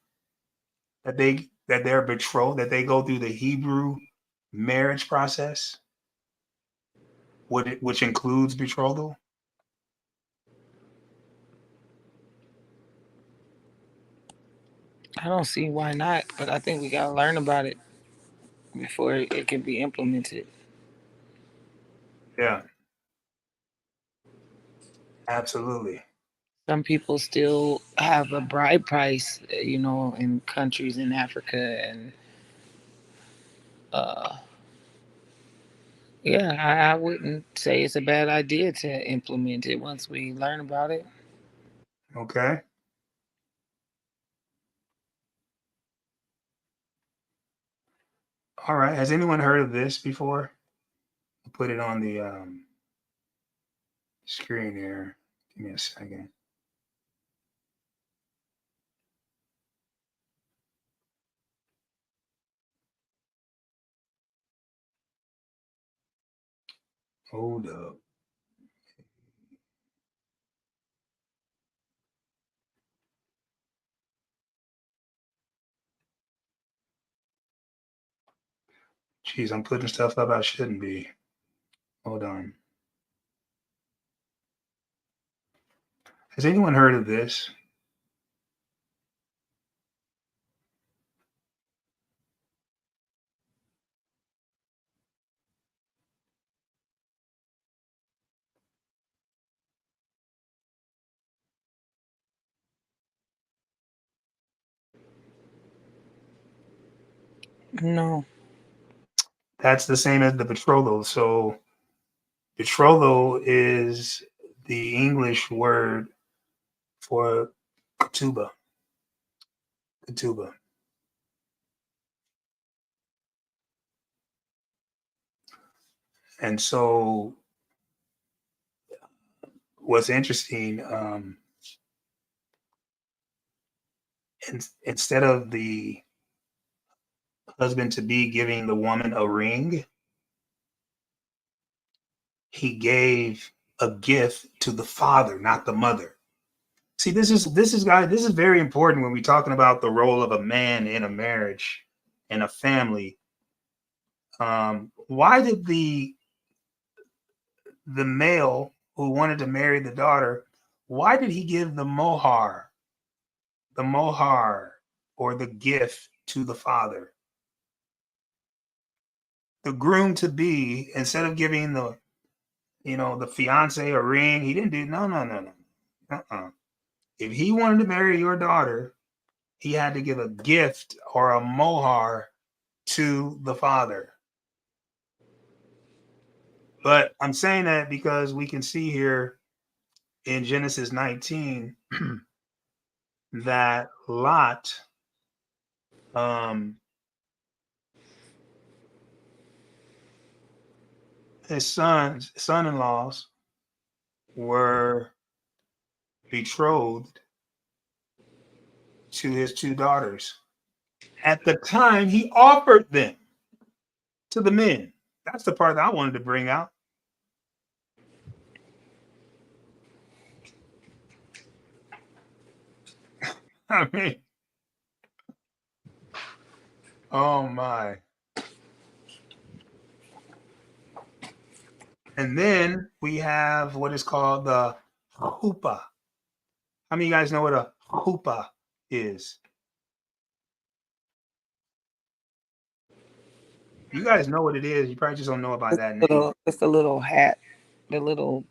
that they're betrothed, that they go through the Hebrew marriage process, which includes betrothal? I don't see why not, but I think we gotta learn about it before it can be implemented. Yeah, absolutely. Some people still have a bride price, in countries in Africa, and uh, yeah, I wouldn't say it's a bad idea to implement it once we learn about it. Okay. All right. Has anyone heard of this before? I'll put it on the screen here. Give me a second. Hold up. Jeez, I'm putting stuff up I shouldn't be. Hold on. Has anyone heard of this? No. That's the same as the betrothal. So betrothal is the English word for ketubah. Ketubah. And so what's interesting, instead of the husband to be giving the woman a ring, he gave a gift to the father, not the mother. See, this is very important when we're talking about the role of a man in a marriage and a family. Why did the male who wanted to marry the daughter, why did he give the mohar, or the gift to the father? The groom to be, instead of giving the fiance a ring, he didn't do no. Uh-uh. If he wanted to marry your daughter, he had to give a gift or a mohar to the father. But I'm saying that because we can see here in Genesis 19 that Lot, his son-in-laws were betrothed to his two daughters. At the time, he offered them to the men. That's the part that I wanted to bring out. I mean, oh my. And then we have what is called the chuppah. How many of you guys know what a chuppah is? You guys know what it is. You probably just don't know it by that name. It's the little hat, the little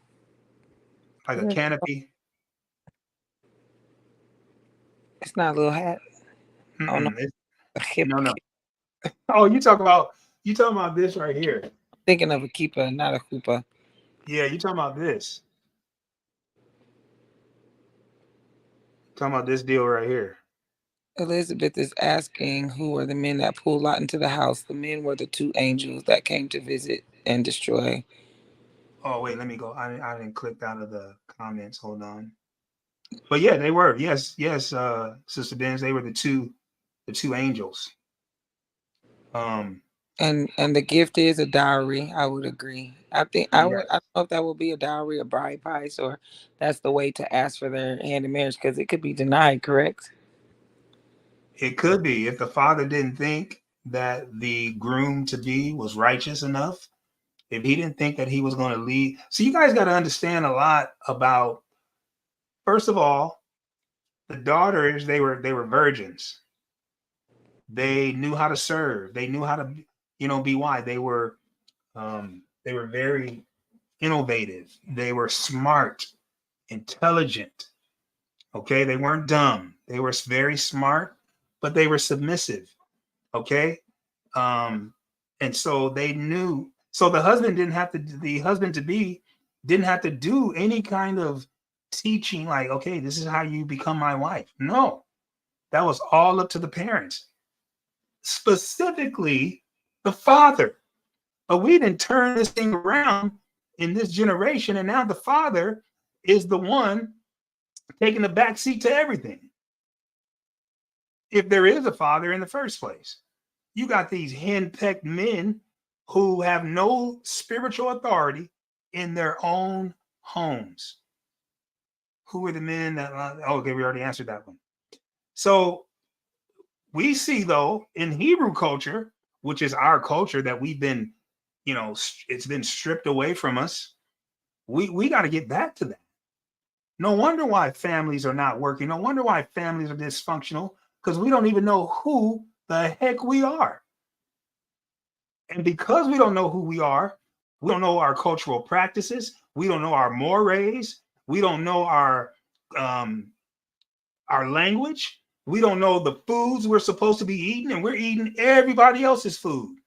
Like a canopy. It's not a little hat. Oh no, a hip. No. Oh, you talking about this right here. Thinking of a keeper, not a chuppah. Yeah, you talking about this. Talking about this deal right here. Elizabeth is asking, who were the men that pulled Lot into the house? The men were the 2 angels that came to visit and destroy. Oh, wait, let me go. I didn't click out of the comments. Hold on. But yeah, they were. Yes, Sister Benz, they were the two angels. And the gift is a dowry. I would agree. I think I don't know if that will be a dowry, a bride price, or that's the way to ask for their hand in marriage, because it could be denied, correct? It could be if the father didn't think that the groom to be was righteous enough. If he didn't think that he was going to lead. So you guys got to understand a lot about, first of all, the daughters, they were virgins. They knew how to serve. They knew how to, be wise. They were very innovative. They were smart, intelligent. Okay, they weren't dumb. They were very smart, but they were submissive. Okay, and so they knew. So the husband the husband to be didn't have to do any kind of teaching, like, okay, this is how you become my wife. No, that was all up to the parents, specifically the father. But we didn't turn this thing around in this generation, and now the father is the one taking the back seat to everything. If there is a father in the first place, you got these henpecked men who have no spiritual authority in their own homes. Who are the men that? Okay, we already answered that one. So we see, though, in Hebrew culture, which is our culture that we've been, it's been stripped away from us. We got to get back to that. No wonder why families are not working. No wonder why families are dysfunctional, because we don't even know who the heck we are. And because we don't know who we are, we don't know our cultural practices, we don't know our mores, we don't know our language, we don't know the foods we're supposed to be eating, and we're eating everybody else's food.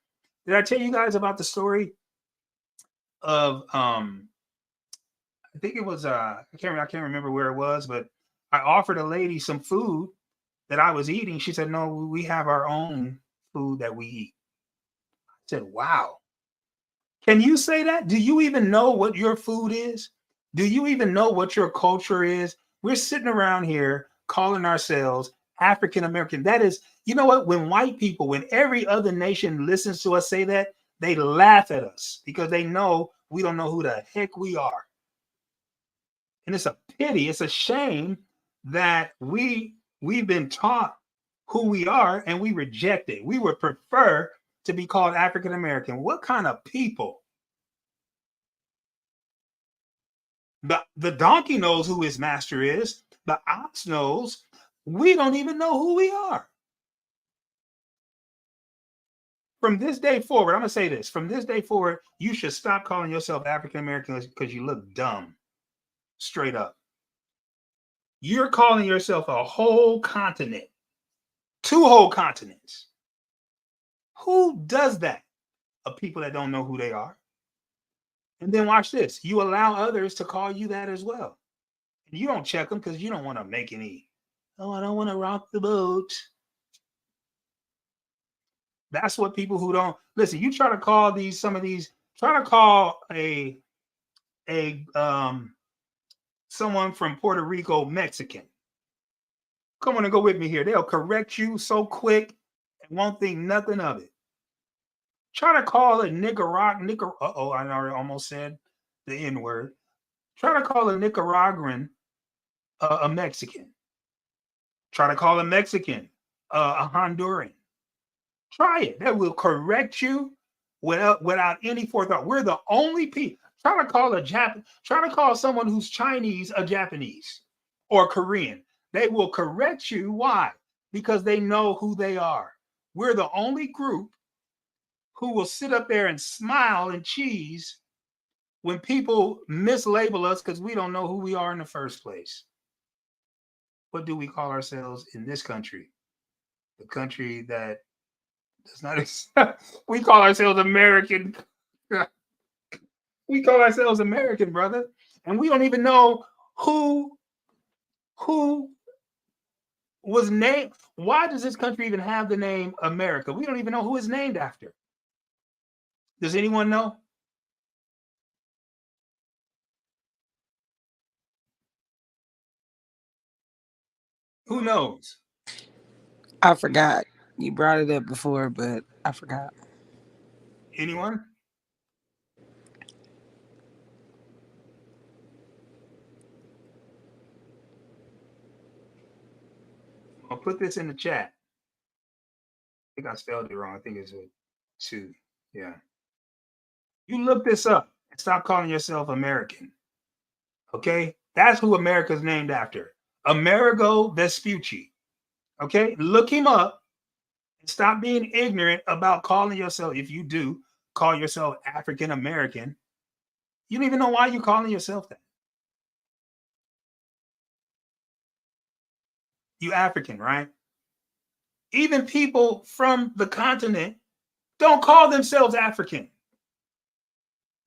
Did I tell you guys about the story of I think it was I can't remember where it was, but I offered a lady some food that I was eating. She said, "No, we have our own food that we eat." I said, "Wow. Can you say that? Do you even know what your food is? Do you even know what your culture is? We're sitting around here calling ourselves African American. That is, you know what? When every other nation listens to us say that, they laugh at us because they know we don't know who the heck we are. And it's a pity, it's a shame that we've been taught who we are and we reject it. We would prefer to be called African American. What kind of people? The donkey knows who his master is. The ox knows. We don't even know who we are. From this day forward, I'm going to say this. From this day forward, you should stop calling yourself African American because you look dumb. Straight up. You're calling yourself a whole continent. 2 whole continents. Who does that? Of people that don't know who they are. And then watch this. You allow others to call you that as well. And you don't check them because you don't want to make any. Oh, I don't want to rock the boat. That's what people who don't listen. You try to call try to call someone from Puerto Rico Mexican. Come on and go with me here. They'll correct you so quick and won't think nothing of it. Try to call a Nicaraguan. I almost said the N word. Try to call a Nicaraguan a Mexican. Try to call a Mexican a Honduran. Try it. That will correct you without any forethought. We're the only people. Try to call someone who's Chinese a Japanese or Korean. They will correct you. Why? Because they know who they are. We're the only group who will sit up there and smile and cheese when people mislabel us because we don't know who we are in the first place. What do we call ourselves in this country? The country that does not accept. We call ourselves American. We call ourselves American, brother. And we don't even know who was named. Why does this country even have the name America? We don't even know who it's named after. Does anyone know? Who knows? I forgot. You brought it up before, but I forgot. Anyone? I'll put this in the chat. I think I spelled it wrong. I think it's a 2. Yeah. You look this up and stop calling yourself American. Okay? That's who America's named after. Amerigo Vespucci. Okay? Look him up and stop being ignorant about calling yourself, if you do call yourself African American, you don't even know why you're calling yourself that. You African, right? Even people from the continent don't call themselves African.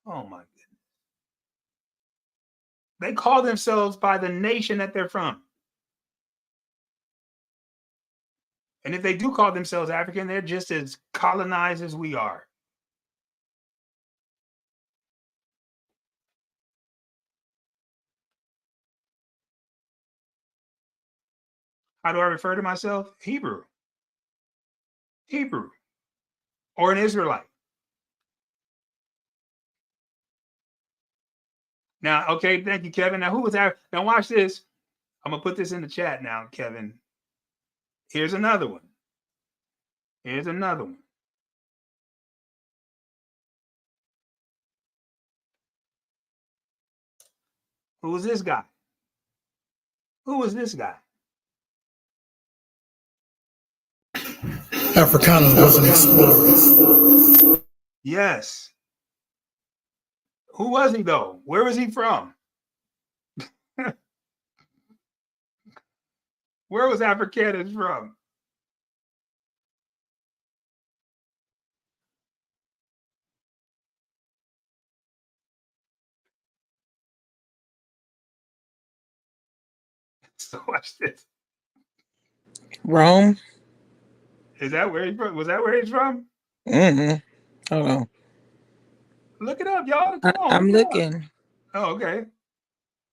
Oh my goodness. They call themselves by the nation that they're from. And if they do call themselves African, they're just as colonized as we are. How do I refer to myself? Hebrew. Hebrew. Or an Israelite. Now, okay, thank you, Kevin. Now, who was that? Now, watch this. I'm going to put this in the chat now, Kevin. Here's another one. Here's another one. Who was this guy? Who was this guy? Africana was an explorer. Yes. Who was he, though? Where was he from? Where was Africanus from? So watch this. Rome? Is that where he's from? Was that where he's from? Mm-hmm. Hold on. Look it up, y'all. Come on. I'm looking. Oh, okay.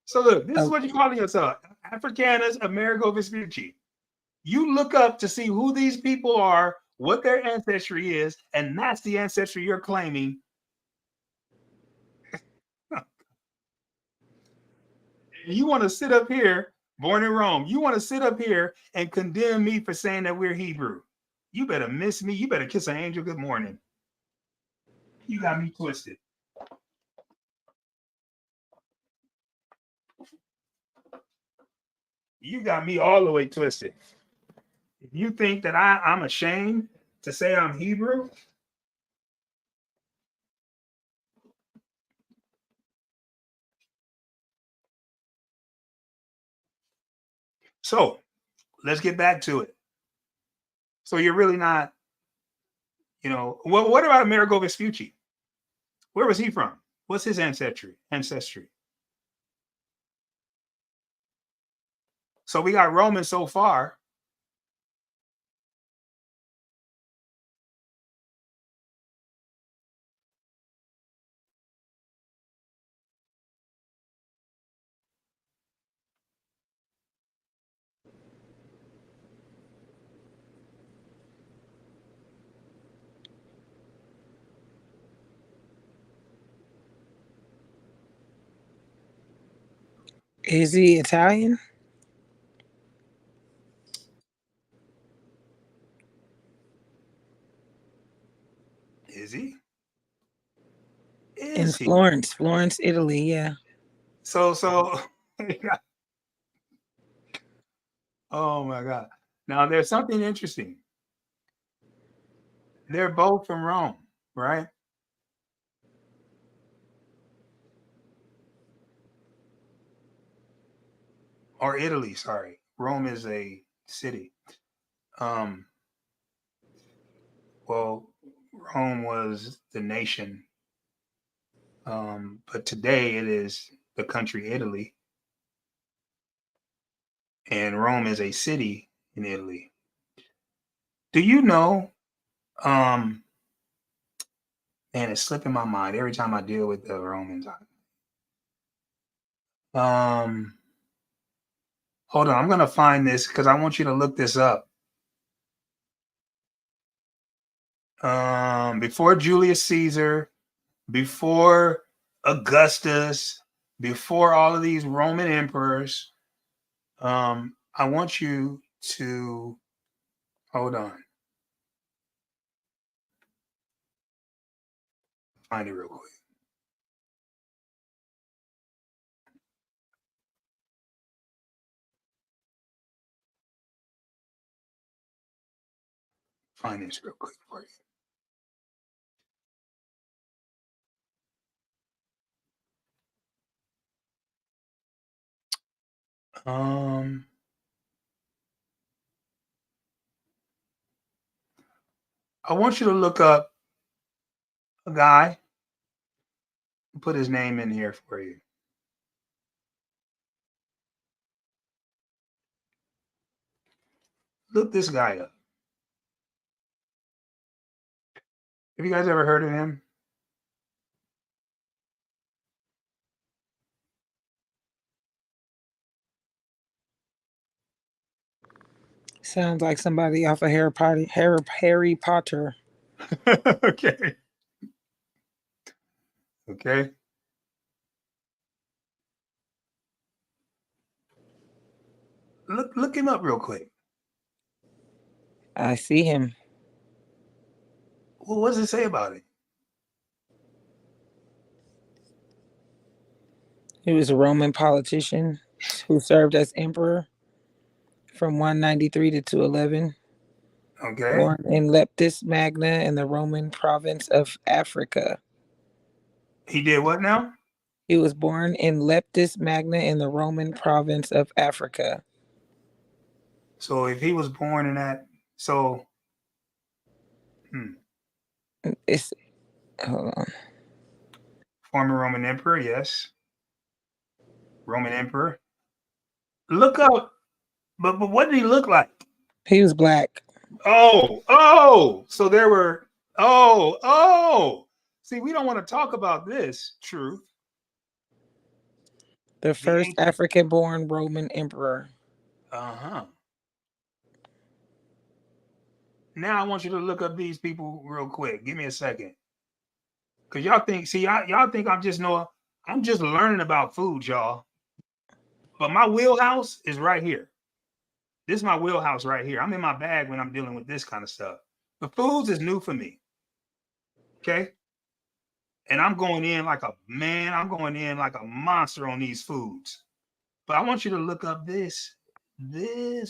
So look, this is what you're calling yourself. Africanus Amerigo Vespucci. You look up to see who these people are, what their ancestry is, and that's the ancestry you're claiming. You want to sit up here, born in Rome. You want to sit up here and condemn me for saying that we're Hebrew. You better miss me. You better kiss an angel good morning. You got me twisted. You got me all the way twisted. If you think that I'm ashamed to say I'm Hebrew, so let's get back to it. So you're really not, what about Amerigo Vespucci? Where was he from? What's his ancestry? So we got Romans so far. Is he Italian? Is he? In is he? Florence, Italy. Yeah. So oh my God. Now there's something interesting. They're both from Rome, right? Or Italy, sorry. Rome is a city. Um, well, Rome was the nation, but today it is the country Italy, and Rome is a city in Italy. Do you know? Um, Man, it's slipping my mind every time I deal with the Romans. Um, Hold on, I'm gonna find this because I want you to look this up. Before Julius Caesar, before Augustus, before all of these Roman emperors, I want you to hold on, find it real quick. Find this real quick for you. I want you to look up a guy, put his name in here for you. Look this guy up. Have you guys ever heard of him? Sounds like somebody off of Harry Potter. Okay. Okay. Look him up real quick. I see him. Well, what does it say about it? He was a Roman politician who served as emperor from 193 to 211. Okay. Born in Leptis Magna in the Roman province of Africa. He did what now? He was born in Leptis Magna in the Roman province of Africa. So if he was born in that, so It's hold on. former Roman emperor, yes. Roman emperor. Look up, but what did he look like? He was black. Oh, so there were oh. See, we don't want to talk about this truth. The The first ancient African-born Roman emperor. uh-huh. Now I want you to look up these people real quick. Give me a second. Cause y'all think, see, y'all think I'm just learning about food, y'all. But my wheelhouse is right here. This is my wheelhouse right here. I'm in my bag when I'm dealing with this kind of stuff. The foods is new for me. Okay. And I'm going in like a monster on these foods. But I want you to look up this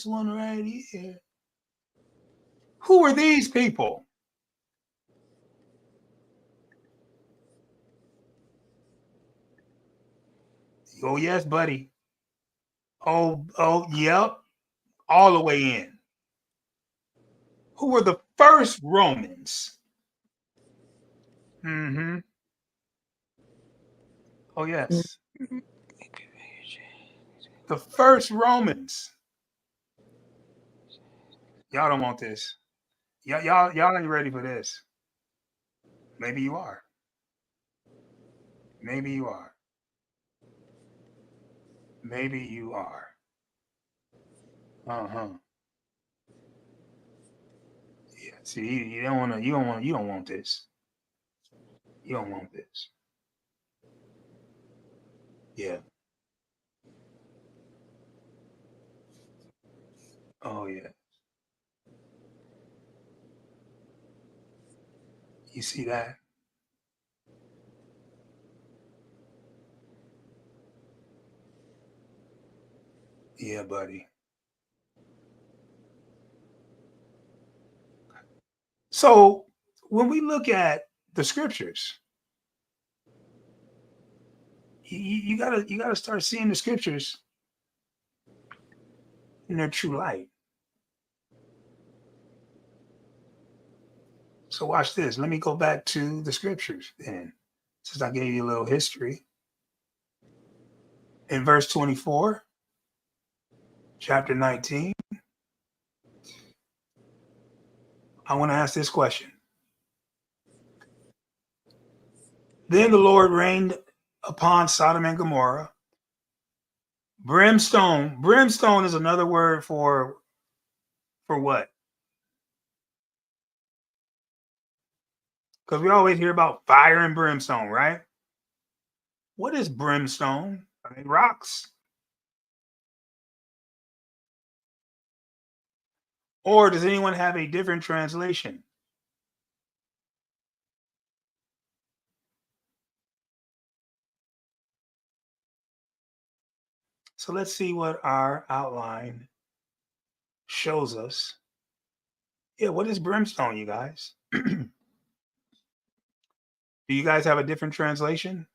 one right here. Who are these people? Oh, yes, buddy. Yep. All the way in. Who were the first Romans? Mm-hmm. Oh, yes. The first Romans. Y'all don't want this. Y'all ain't ready for this. Maybe you are. Maybe you are. Maybe you are. Uh-huh. Yeah. See, you don't want this. You don't want this. Yeah. Oh yeah. You see that? Yeah, buddy. So when we look at the scriptures, you gotta start seeing the scriptures in their true light. So watch this. Let me go back to the scriptures then, since I gave you a little history. In verse 24, chapter 19, I want to ask this question. Then the Lord rained upon Sodom and Gomorrah brimstone. Brimstone is another word for what? Because we always hear about fire and brimstone, right? What is brimstone? Are they rocks? Or does anyone have a different translation? So let's see what our outline shows us. Yeah, what is brimstone, you guys? Do you guys have a different translation?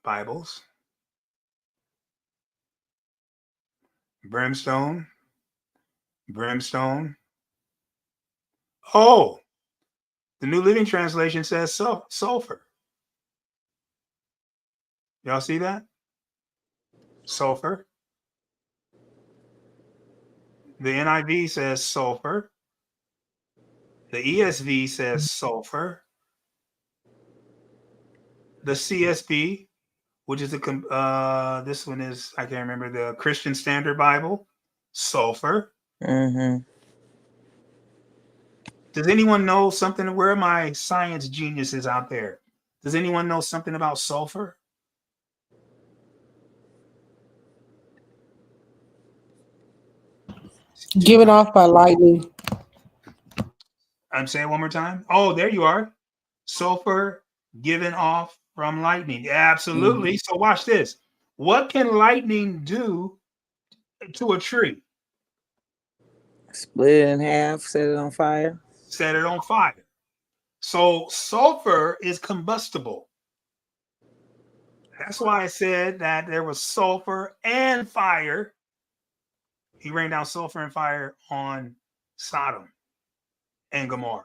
Bibles? Brimstone? Brimstone? Oh, the New Living Translation says sulfur. Y'all see that? Sulfur. The NIV says sulfur. The ESV says sulfur. The CSB, which is this one is, I can't remember, the Christian Standard Bible, sulfur. Mm-hmm. Does anyone know something? Where are my science geniuses out there? Does anyone know something about sulfur? Given off by lightning. I'm saying one more time. Oh, there you are. Sulfur given off from lightning. Absolutely. Mm-hmm. So watch this. What can lightning do to a tree? Split it in half, set it on fire. Set it on fire. So sulfur is combustible. That's why I said that there was sulfur and fire. He rained down sulfur and fire on Sodom and Gomorrah.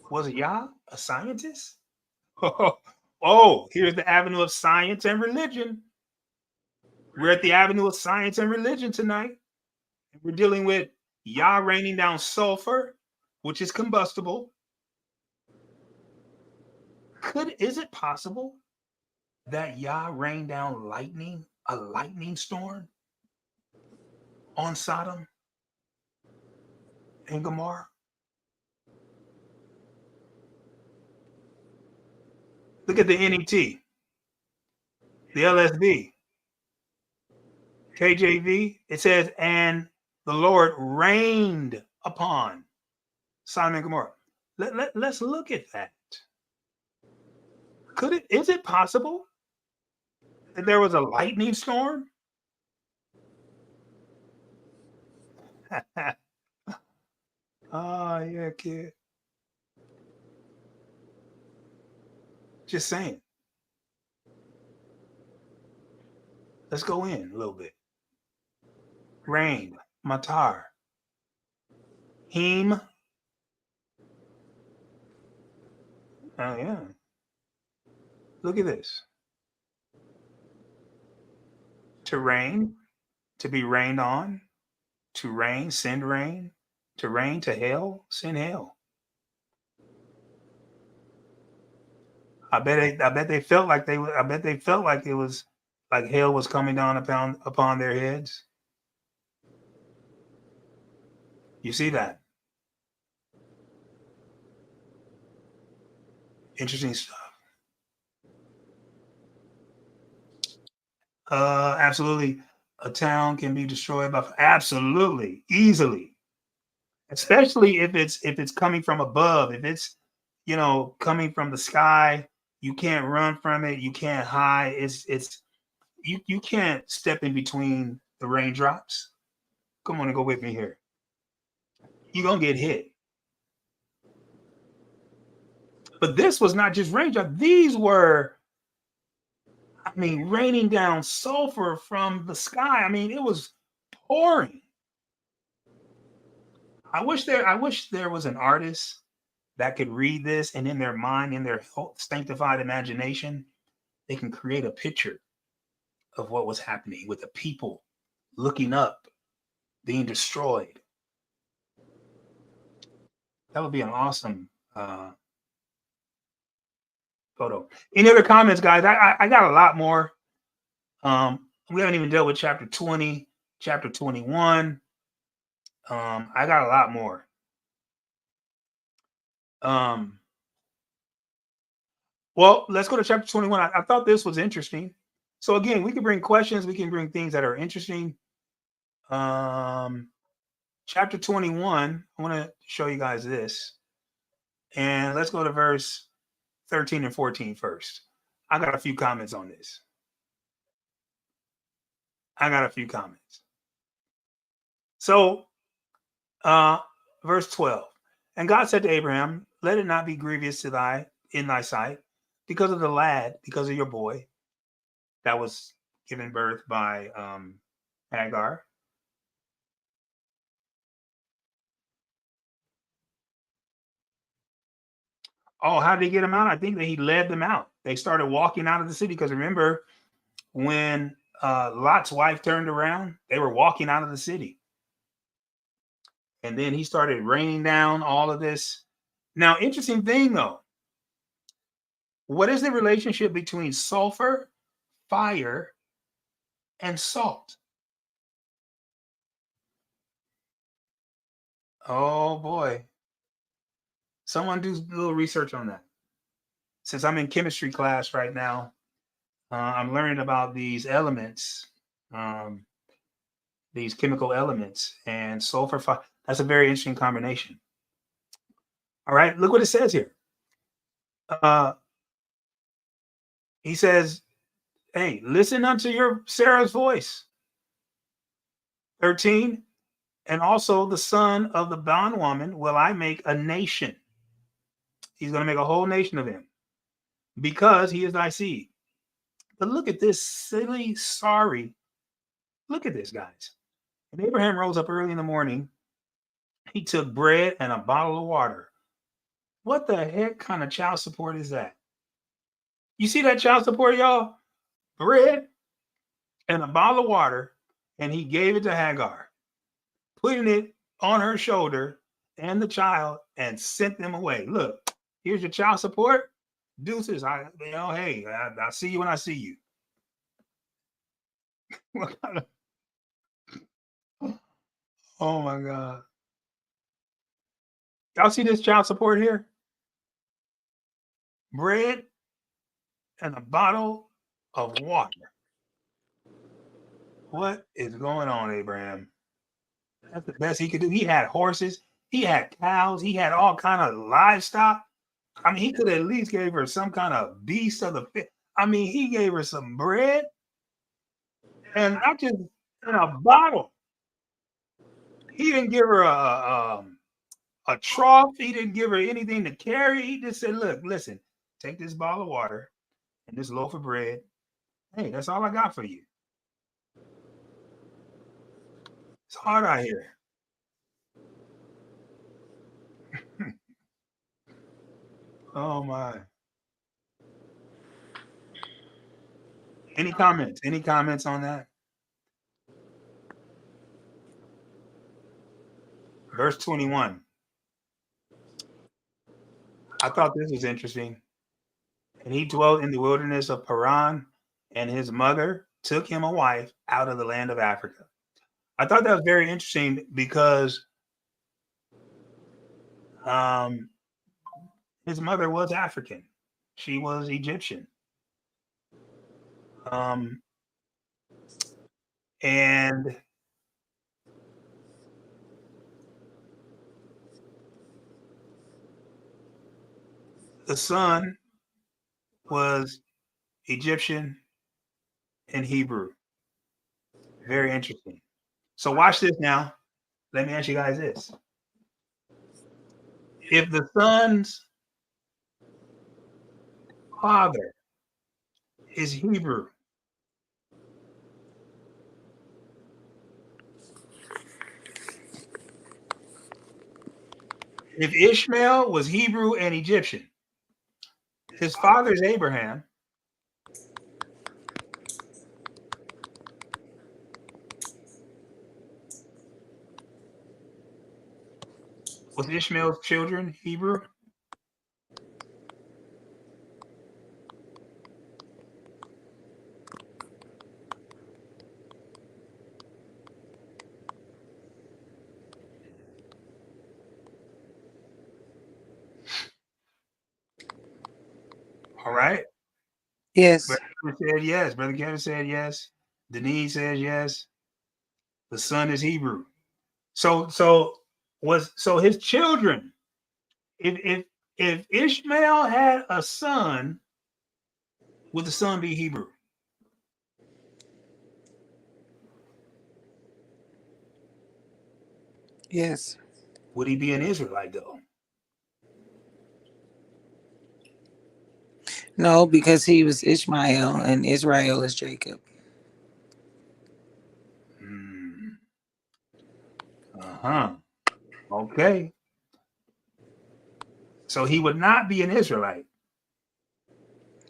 Was Yah a scientist? Oh, here's the avenue of science and religion. We're at the avenue of science and religion tonight. We're dealing with Yah raining down sulfur, which is combustible. Is it possible that Yah rained down lightning, a lightning storm on Sodom and Gomorrah? Look at the NET, the LSB, KJV. It says, and the Lord rained upon Sodom and Gomorrah. Let's look at that. Is it possible that there was a lightning storm? Oh, yeah, kid. Just saying. Let's go in a little bit. Rain, matar, him. Oh, yeah. Look at this. To rain, to be rained on, to rain, send rain, to rain, to hail, send hail. I bet they felt like it was like hail was coming down upon their heads. You see that? Interesting stuff. Absolutely. A town can be destroyed by absolutely easily, especially if it's coming from above. If it's coming from the sky, you can't run from it. You can't hide. It's you can't step in between the raindrops. Come on and go with me here. You're gonna get hit. But this was not just raindrops. These were, raining down sulfur from the sky. It was pouring. I wish there was an artist that could read this, and in their mind, in their sanctified imagination, they can create a picture of what was happening with the people looking up, being destroyed. That would be an awesome photo. Any other comments, guys? I got a lot more. We haven't even dealt with chapter 20, chapter 21. I got a lot more. Well, let's go to chapter 21. I thought this was interesting. So again, we can bring questions. We can bring things that are interesting. Chapter 21, I want to show you guys this. And let's go to verse 13 and 14 first. I got a few comments on this. So, verse 12. And God said to Abraham, let it not be grievous in thy sight, because of the lad, because of your boy, that was given birth by Hagar. Oh, how did he get them out? I think that he led them out. They started walking out of the city, because remember when Lot's wife turned around, they were walking out of the city. And then he started raining down all of this. Now, interesting thing though, what is the relationship between sulfur, fire, and salt? Oh boy. Someone do a little research on that. Since I'm in chemistry class right now, I'm learning about these elements, these chemical elements, and sulfur, fire. That's a very interesting combination. All right, look what it says here. He says, hey, listen unto your Sarah's voice. 13, and also the son of the bondwoman will I make a nation. He's going to make a whole nation of him, because he is thy seed. But look at this silly, sorry. Look at this, guys. And Abraham rose up early in the morning. He took bread and a bottle of water. What the heck kind of child support is that? You see that child support, y'all? Bread and a bottle of water, and he gave it to Hagar, putting it on her shoulder and the child, and sent them away. Look, here's your child support. Deuces. Hey, I'll see you when I see you. Oh my God. Y'all see this child support here? Bread and a bottle of water. What is going on, Abraham? That's the best he could do. He had horses, he had cows, he had all kind of livestock. He could at least gave her some kind of beast of the field. He gave her some bread, and not just in a bottle. He didn't give her a trough. He didn't give her anything to carry. He just said, look, listen, take this bottle of water and this loaf of bread. Hey, that's all I got for you. It's hard out here. Oh my. Any comments? Any comments on that? Verse 21. I thought this was interesting. And he dwelt in the wilderness of Paran, and his mother took him a wife out of the land of Africa. I thought that was very interesting, because his mother was African. She was Egyptian. And the son was Egyptian and Hebrew. Very interesting. So watch this now. Let me ask you guys this. If the son's father is Hebrew, if Ishmael was Hebrew and Egyptian, his father is Abraham. Was Ishmael's children Hebrew? All right. Yes. Brother Kevin said yes. Brother Kevin said yes. Denise says yes. The son is Hebrew. So his children. If Ishmael had a son, would the son be Hebrew? Yes. Would he be an Israelite though? No, because he was Ishmael and Israel is Jacob. Uh-huh. Okay. So he would not be an Israelite.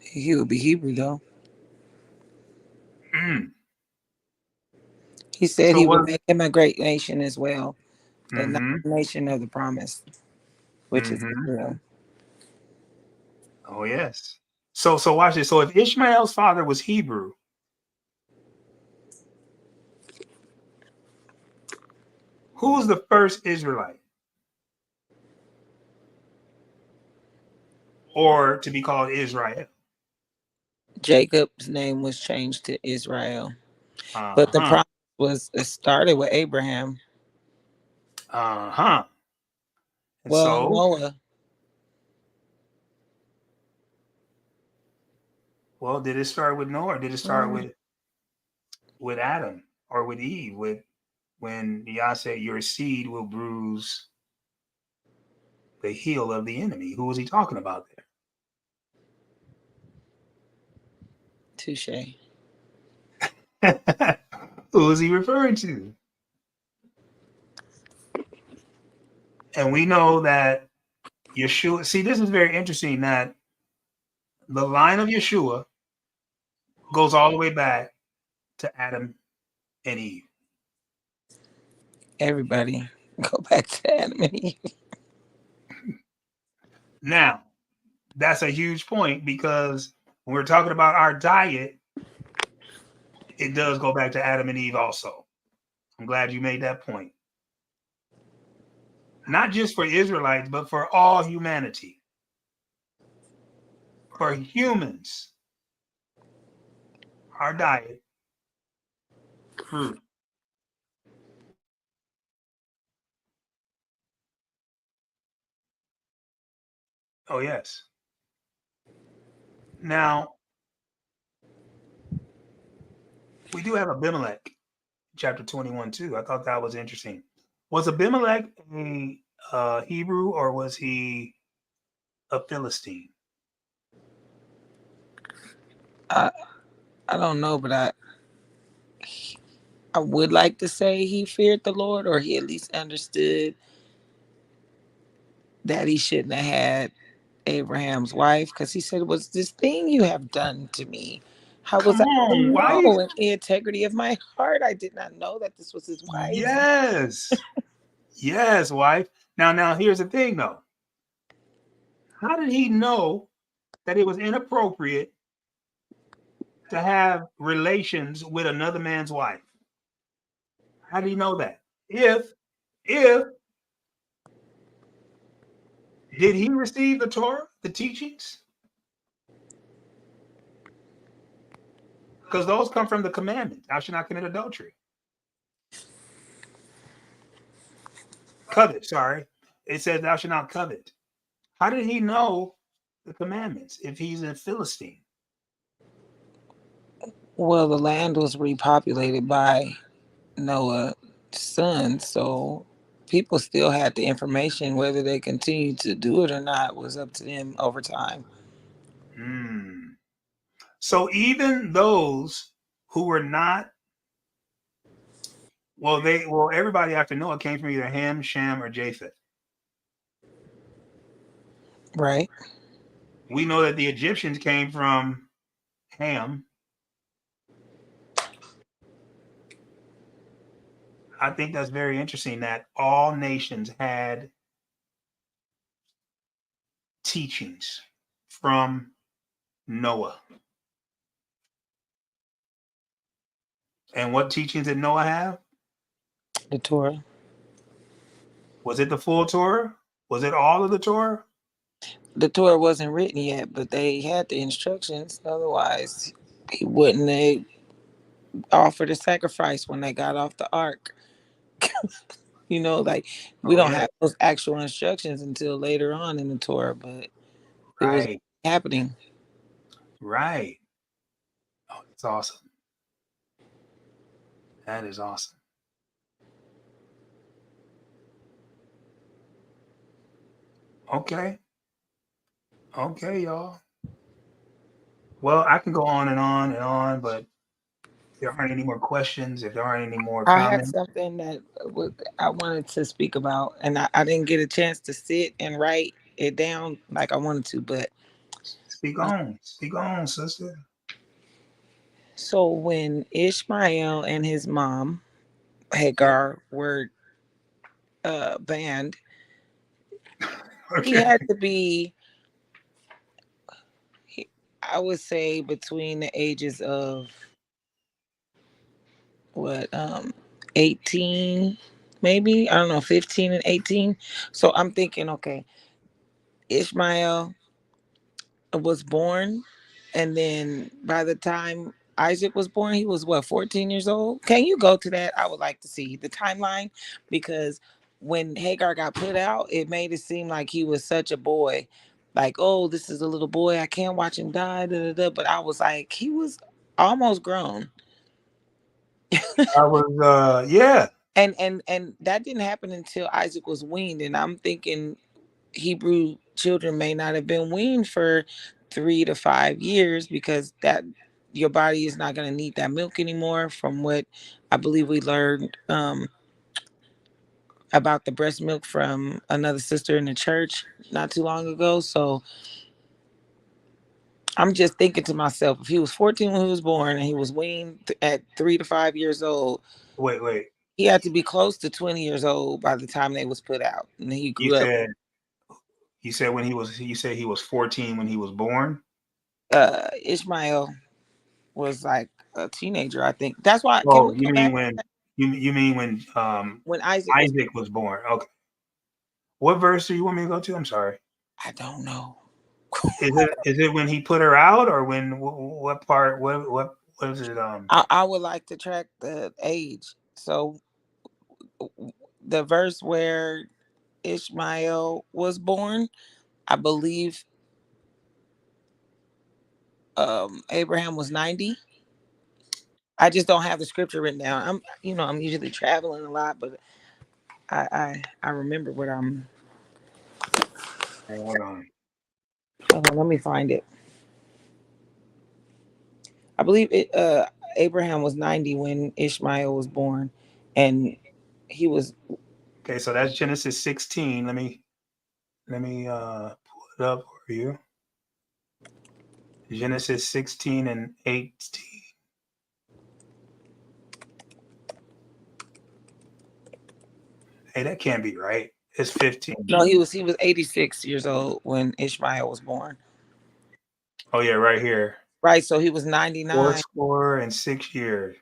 He would be Hebrew though. He said So he would what? make him a great nation as well, but not Mm-hmm. the nation of the promise, which is Israel. Oh yes. So watch this. So if Ishmael's father was Hebrew, who was the first Israelite? Or to be called Israel? Jacob's name was changed to Israel, but the Uh-huh. promise was it started with Abraham. Uh-huh. And Well, so, Noah. well, did it start with Noah or did it start with Adam or with Eve? With when Yah said your seed will bruise the heel of the enemy. Who was he talking about Touche. there? Who was he referring to? And we know that Yeshua, see, this is very interesting that the line of Yeshua goes all the way back to Adam and Eve. Everybody go back to Adam and Eve. Now, that's a huge point because when we're talking about our diet, it does go back to Adam and Eve also. I'm glad you made that point. Not just for Israelites, but for all humanity. For humans, our diet, fruit. Oh, yes. Now, we do have Abimelech, chapter 21, too. I thought that was interesting. Was Abimelech a Hebrew or was he a Philistine? I don't know, but I would like to say he feared the Lord, or he at least understood that he shouldn't have had Abraham's wife, because he said, "What's this thing you have done to me? How was Come I to on, wife. know in the integrity of my heart? I did not know that this was his wife." Yes. Yes, wife. Now, here's the thing, though. How did he know that it was inappropriate to have relations with another man's wife? How did he know that? If did he receive the Torah, the teachings? Because those come from the commandment. Thou shalt not commit adultery. Covet, sorry. It says thou shalt not covet. How did he know the commandments if he's a Philistine? Well, the land was repopulated by Noah's sons, so people still had the information. Whether they continued to do it or not was up to them over time. So even those who were not, everybody after Noah came from either Ham, Shem, or Japheth. Right. We know that the Egyptians came from Ham. I think that's very interesting that all nations had teachings from Noah. And what teachings did Noah have? The Torah. Was it the full Torah? Was it all of the Torah? The Torah wasn't written yet, but they had the instructions. Otherwise, he wouldn't have offered a sacrifice when they got off the ark. You know, like we don't have those actual instructions until later on in the Torah, but it was happening. Right. Oh, it's awesome. That is awesome. Okay. Okay, y'all. Well, I can go on and on and on, but if there aren't any more questions, if there aren't any more I had comments. something that I wanted to speak about, and I didn't get a chance to sit and write it down like I wanted to, but Speak on, sister. So when Ishmael and his mom, Hagar, were banned, he had to be, I would say, between the ages of 18, maybe, I don't know, 15 and 18. So I'm thinking, okay, Ishmael was born, and then by the time Isaac was born, he was 14 years old. Can you go to that? I would like to see the timeline, because when Hagar got put out, it made it seem like he was such a boy. Like, oh, this is a little boy. I can't watch him die. Da, da, da. But I was like, he was almost grown. I was, yeah. And that didn't happen until Isaac was weaned. And I'm thinking Hebrew children may not have been weaned for 3 to 5 years, because that your body is not going to need that milk anymore, from what I believe we learned about the breast milk from another sister in the church not too long ago. So I'm just thinking to myself, if he was 14 when he was born and he was weaned at 3 to 5 years old, wait, he had to be close to 20 years old by the time they was put out, and he grew up. You said you said he was 14 when he was born? Ishmael was like a teenager, I think. That's why. Oh, you mean when Isaac was born? Okay. What verse do you want me to go to? I'm sorry. I don't know. Is it when he put her out, or when what part? What is it? I would like to track the age. So the verse where Ishmael was born, I believe Abraham was 90. I just don't have the scripture written down. I'm usually traveling a lot, but I remember what I'm. Hold on. Hold on, let me find it. I believe Abraham was 90 when Ishmael was born, and he was. Okay, so that's Genesis 16. Let me pull it up for you. Genesis 16 and 18. Hey, that can't be right. It's 15. No, he was 86 years old when Ishmael was born. Oh yeah, right here. Right, so he was 99. 4 years.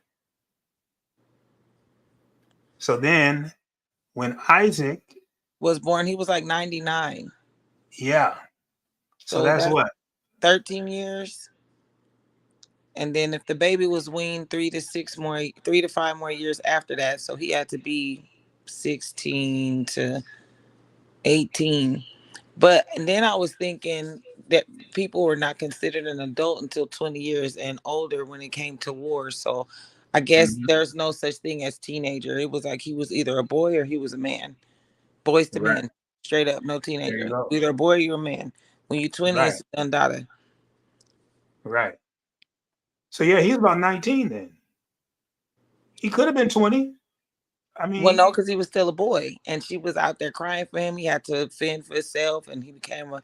So then, when Isaac was born, he was like 99. Yeah. So that's what? 13 years. And then if the baby was weaned 3 to 5 more years after that, so he had to be 16 to 18. But and then I was thinking that people were not considered an adult until 20 years and older when it came to war. So I guess Mhm. there's no such thing as teenager. It was like he was either a boy or he was a man. Boys to Right. men. Straight up, no There you teenager. go. Either a boy or you're a man. When you're 20, Right. it's done data. Right. So yeah, he's about 19 then. He could have been 20. I Well, no, mean, because he was still a boy, and she was out there crying for him. He had to fend for himself, and he became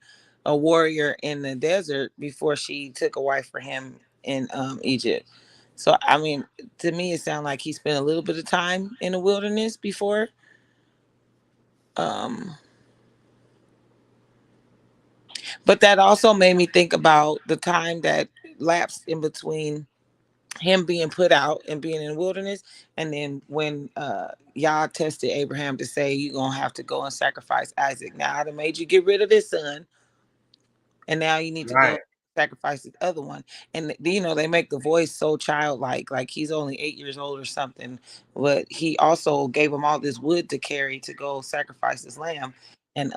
a warrior in the desert before she took a wife for him in Egypt. So, I mean, to me, it sounded like he spent a little bit of time in the wilderness before. Um, but that also made me think about the time that lapsed in between him being put out and being in the wilderness, and then when Yah tested Abraham to say you're gonna have to go and sacrifice Isaac. Now I made you get rid of this son, and now you need to go right. sacrifice the other one. And they make the voice so childlike, like he's only 8 years old or something. But he also gave him all this wood to carry to go sacrifice his lamb. And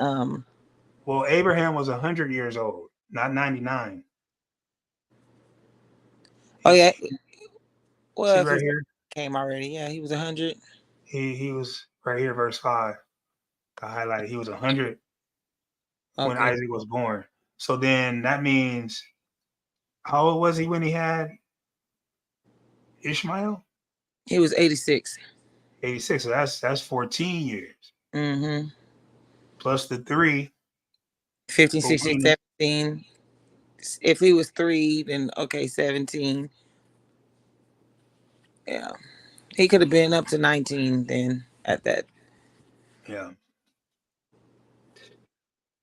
Well, Abraham was 100 years old, not 99. oh He, yeah, he- well see if right his here? came already, yeah, he was 100. He was right here, verse 5. I highlighted he was 100 when Okay, Isaac was born. So then that means how old was he when he had Ishmael? he was 86. 86. So that's 14 years. Mm-hmm. Plus the 3 15, for 16, weaning. 17. If he was 3, then okay, 17. Yeah. He could have been up to 19 then at that. Yeah.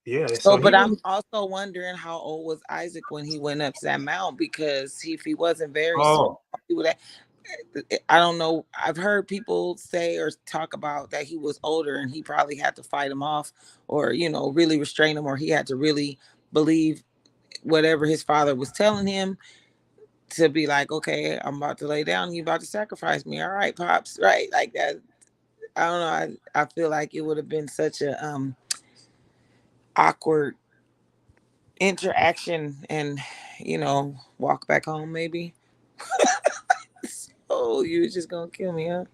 Yeah. So, So he but I'm was also wondering how old was Isaac when he went up to that mount, because if he wasn't very small, oh he would have, I don't know. I've heard people say or talk about that he was older and he probably had to fight him off, or, really restrain him, or he had to really believe whatever his father was telling him to be like, okay, I'm about to lay down. You about to sacrifice me. All right, pops. Right. Like that. I don't know. I feel like it would have been such a awkward interaction, and walk back home maybe. Oh, you was just gonna kill me, huh?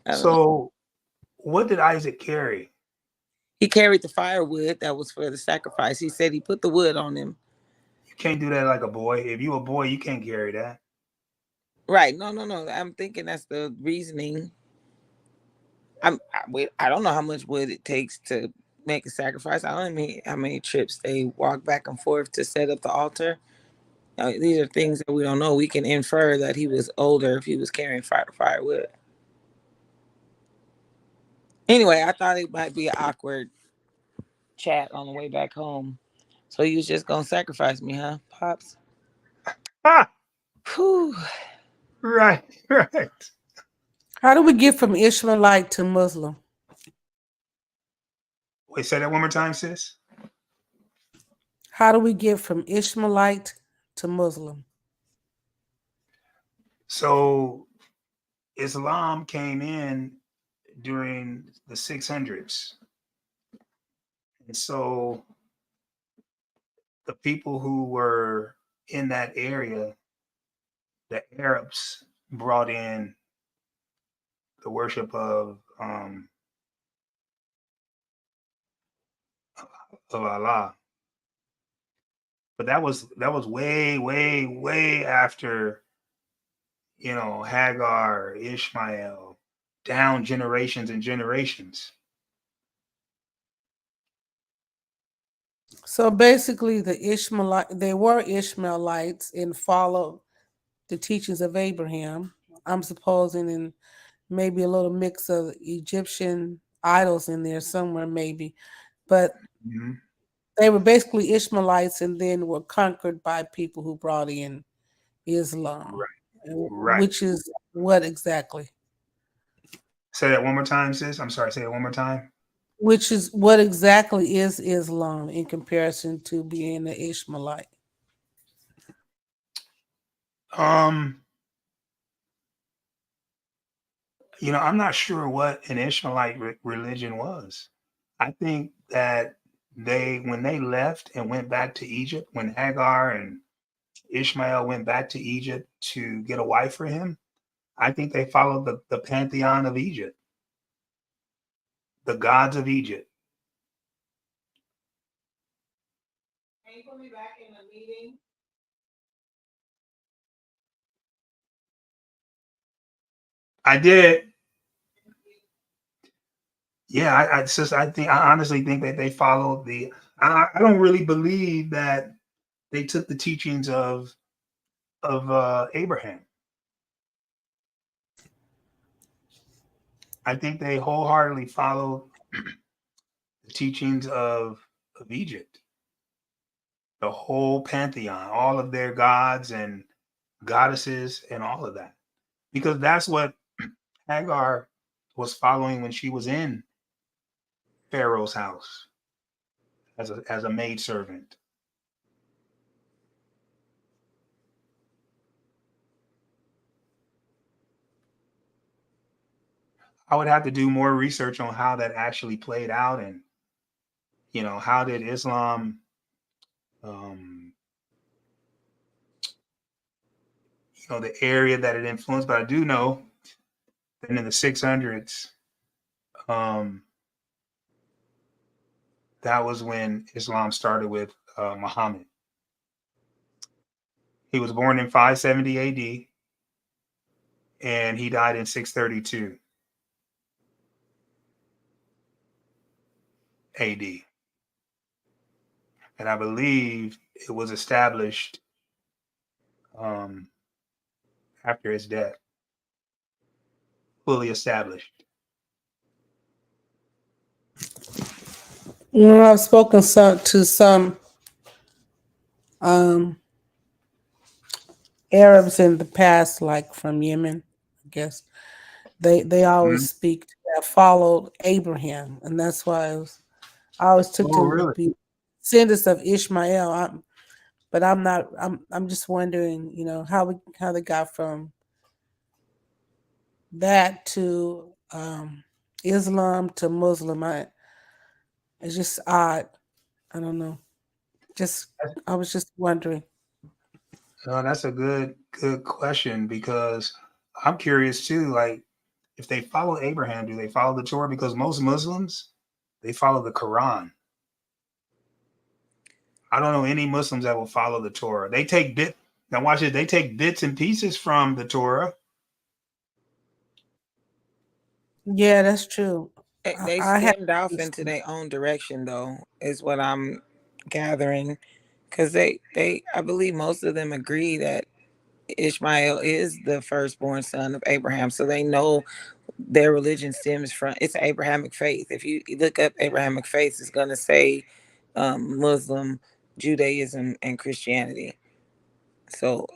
I don't know. so what did Isaac carry? He carried the firewood that was for the sacrifice. He said he put the wood on him. You can't do that like a boy. If you a boy, you can't carry that. Right. No, no, no. I'm thinking that's the reasoning. I don't know how much wood it takes to make a sacrifice. I don't know how many trips they walk back and forth to set up the altar. These are things that we don't know. We can infer that he was older if he was carrying firewood. Anyway, I thought it might be an awkward chat on the way back home. So you was just gonna sacrifice me, huh, Pops? Ah, Whew. right, right. How do we get from Ishmaelite to Muslim? Wait, say that one more time, sis. How do we get from Ishmaelite to Muslim? So Islam came in during the 600s. And so the people who were in that area, the Arabs, brought in the worship of Allah. But that was way, way, way after, Hagar, Ishmael, down generations and generations. So basically, they were Ishmaelites and followed the teachings of Abraham. I'm supposing, and maybe a little mix of Egyptian idols in there somewhere, maybe. But Mhm. they were basically Ishmaelites and then were conquered by people who brought in Islam, Right, right. which is what exactly? Say that one more time, sis. I'm sorry. Say it one more time. Which is what exactly is Islam in comparison to being an Ishmaelite? I'm not sure what an Ishmaelite religion was. I think that when they left and went back to Egypt, when Hagar and Ishmael went back to Egypt to get a wife for him, I think they followed the pantheon of Egypt, the gods of Egypt. Can you put me back in the meeting? I did. Yeah, I honestly think that they followed I don't really believe that they took the teachings of Abraham. I think they wholeheartedly followed the teachings of Egypt, the whole pantheon, all of their gods and goddesses and all of that, because that's what Hagar was following when she was in Pharaoh's house as a maidservant. I would have to do more research on how that actually played out, and how did Islam, the area that it influenced. But I do know that in the 600s, that was when Islam started with Muhammad. He was born in 570 AD, and he died in 632 AD. And I believe it was established after his death, fully established. I've spoken to some Arabs in the past, like from Yemen, I guess. They always speak that followed Abraham, and that's why I always took Oh, them to really? be descendants of Ishmael. But I'm not. I'm just wondering, how they got from that to Islam to Muslim. It's just odd. I don't know. I was just wondering. That's a good question, because I'm curious too. Like, if they follow Abraham, do they follow the Torah? Because most Muslims, they follow the Quran. I don't know any Muslims that will follow the Torah. Now watch it. They take bits and pieces from the Torah. Yeah, that's true. They I have. stemmed off into their own direction, though, is what I'm gathering. Because I believe most of them agree that Ishmael is the firstborn son of Abraham. So they know their religion stems from, it's an Abrahamic faith. If you look up Abrahamic faith, it's going to say Muslim, Judaism, and Christianity. So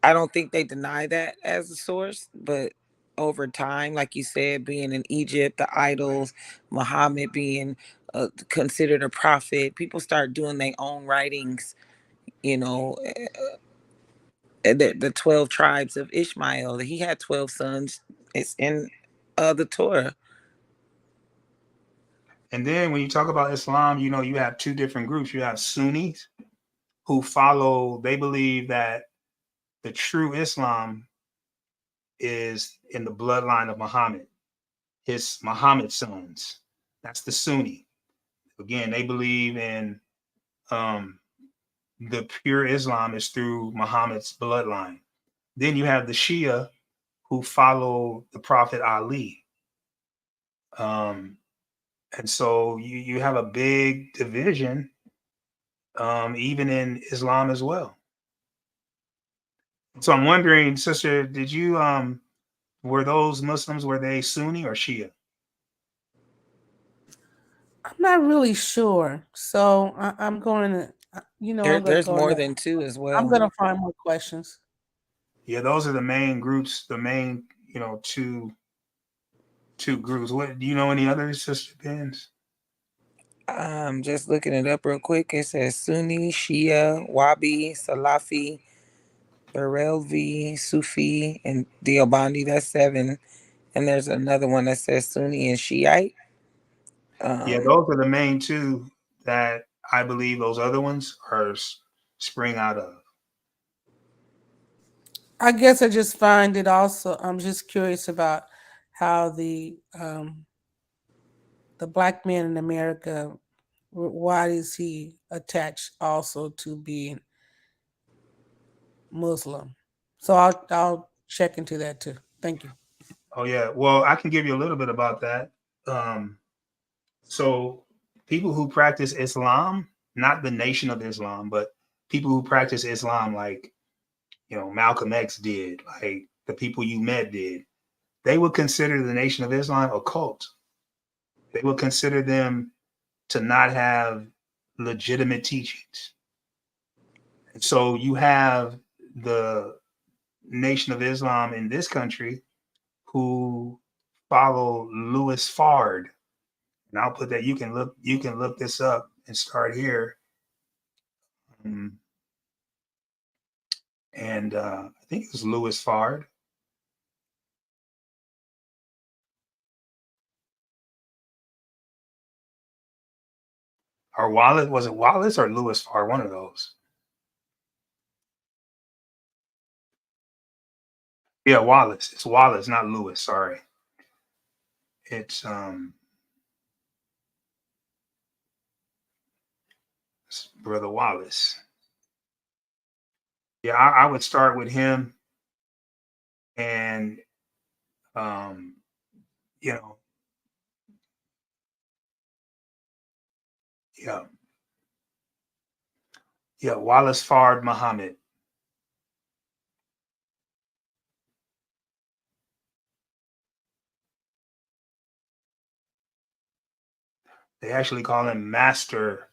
I don't think they deny that as a source, but over time, like you said, being in Egypt, the idols, Muhammad being considered a prophet, people start doing their own writings, you know, the 12 tribes of Ishmael. He had 12 sons. It's in the Torah. And then when you talk about Islam, you have two different groups. You have Sunnis who they believe that the true Islam is in the bloodline of Muhammad, his Muhammad sons. That's the Sunni. Again, they believe in the pure Islam is through Muhammad's bloodline. Then you have the Shia who follow the Prophet Ali. And so you have a big division, even in Islam as well. So I'm wondering, sister, were those Muslims, were they Sunni or Shia? I'm not really sure, so I'm going to. I'm going to There's go in more there. than two as I'm well. going to find more questions. Yeah, those are the main groups, the main, two groups. What do you know any others, Sister Pins? Just looking it up real quick. It says Sunni, Shia, Wabi, Salafi, Barelvi, Sufi, and Deobandi. That's 7. And there's another one that says Sunni and Shiite. Yeah, those are the main two that I believe those other ones are spring out of. I guess I just find it also. I'm just curious about how the black man in America. Why is he attached also to being Muslim? So I'll check into that too. Thank you. Oh yeah, well I can give you a little bit about that. So people who practice Islam, not the Nation of Islam, but people who practice Islam, like Malcolm X did, like the people you met did, they would consider the Nation of Islam a cult. They would consider them to not have legitimate teachings. And so you have the Nation of Islam in this country who follow Louis Fard. And I'll put that, you can look this up and start here. And I think it was Louis Fard. Or Wallace, was it Wallace or Louis Fard? One of those. Yeah, Wallace. It's Wallace, not Louis. Sorry. It's Brother Wallace. Yeah, I would start with him, and you know, yeah, Wallace Fard Muhammad. They actually call him Master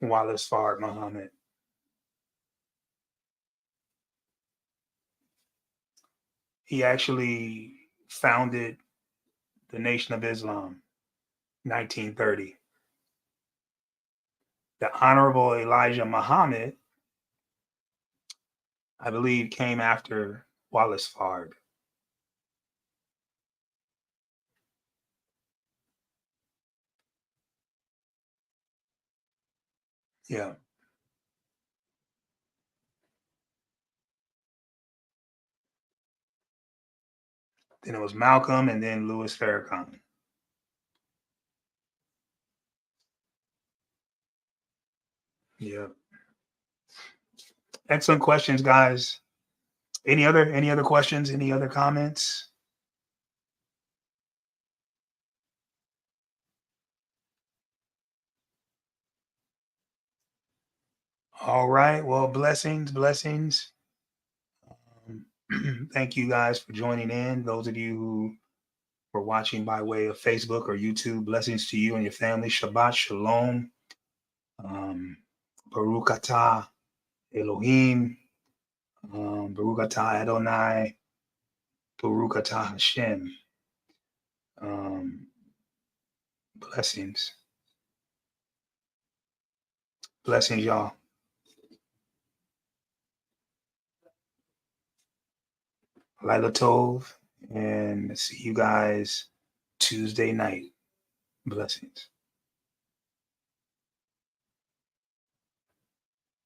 Wallace Fard Muhammad. He actually founded the Nation of Islam, 1930. The Honorable Elijah Muhammad, I believe, came after Wallace Fard. Yeah. Then it was Malcolm, and then Louis Farrakhan. Yeah. Excellent questions, guys. Any other questions? Any other comments? All right. Well, blessings. Thank you guys for joining in. Those of you who were watching by way of Facebook or YouTube, blessings to you and your family. Shabbat Shalom. Baruch atah Elohim. Baruch atah Adonai. Baruch atah Hashem. Blessings. Blessings, y'all. Lila Tov, and see you guys Tuesday night. Blessings.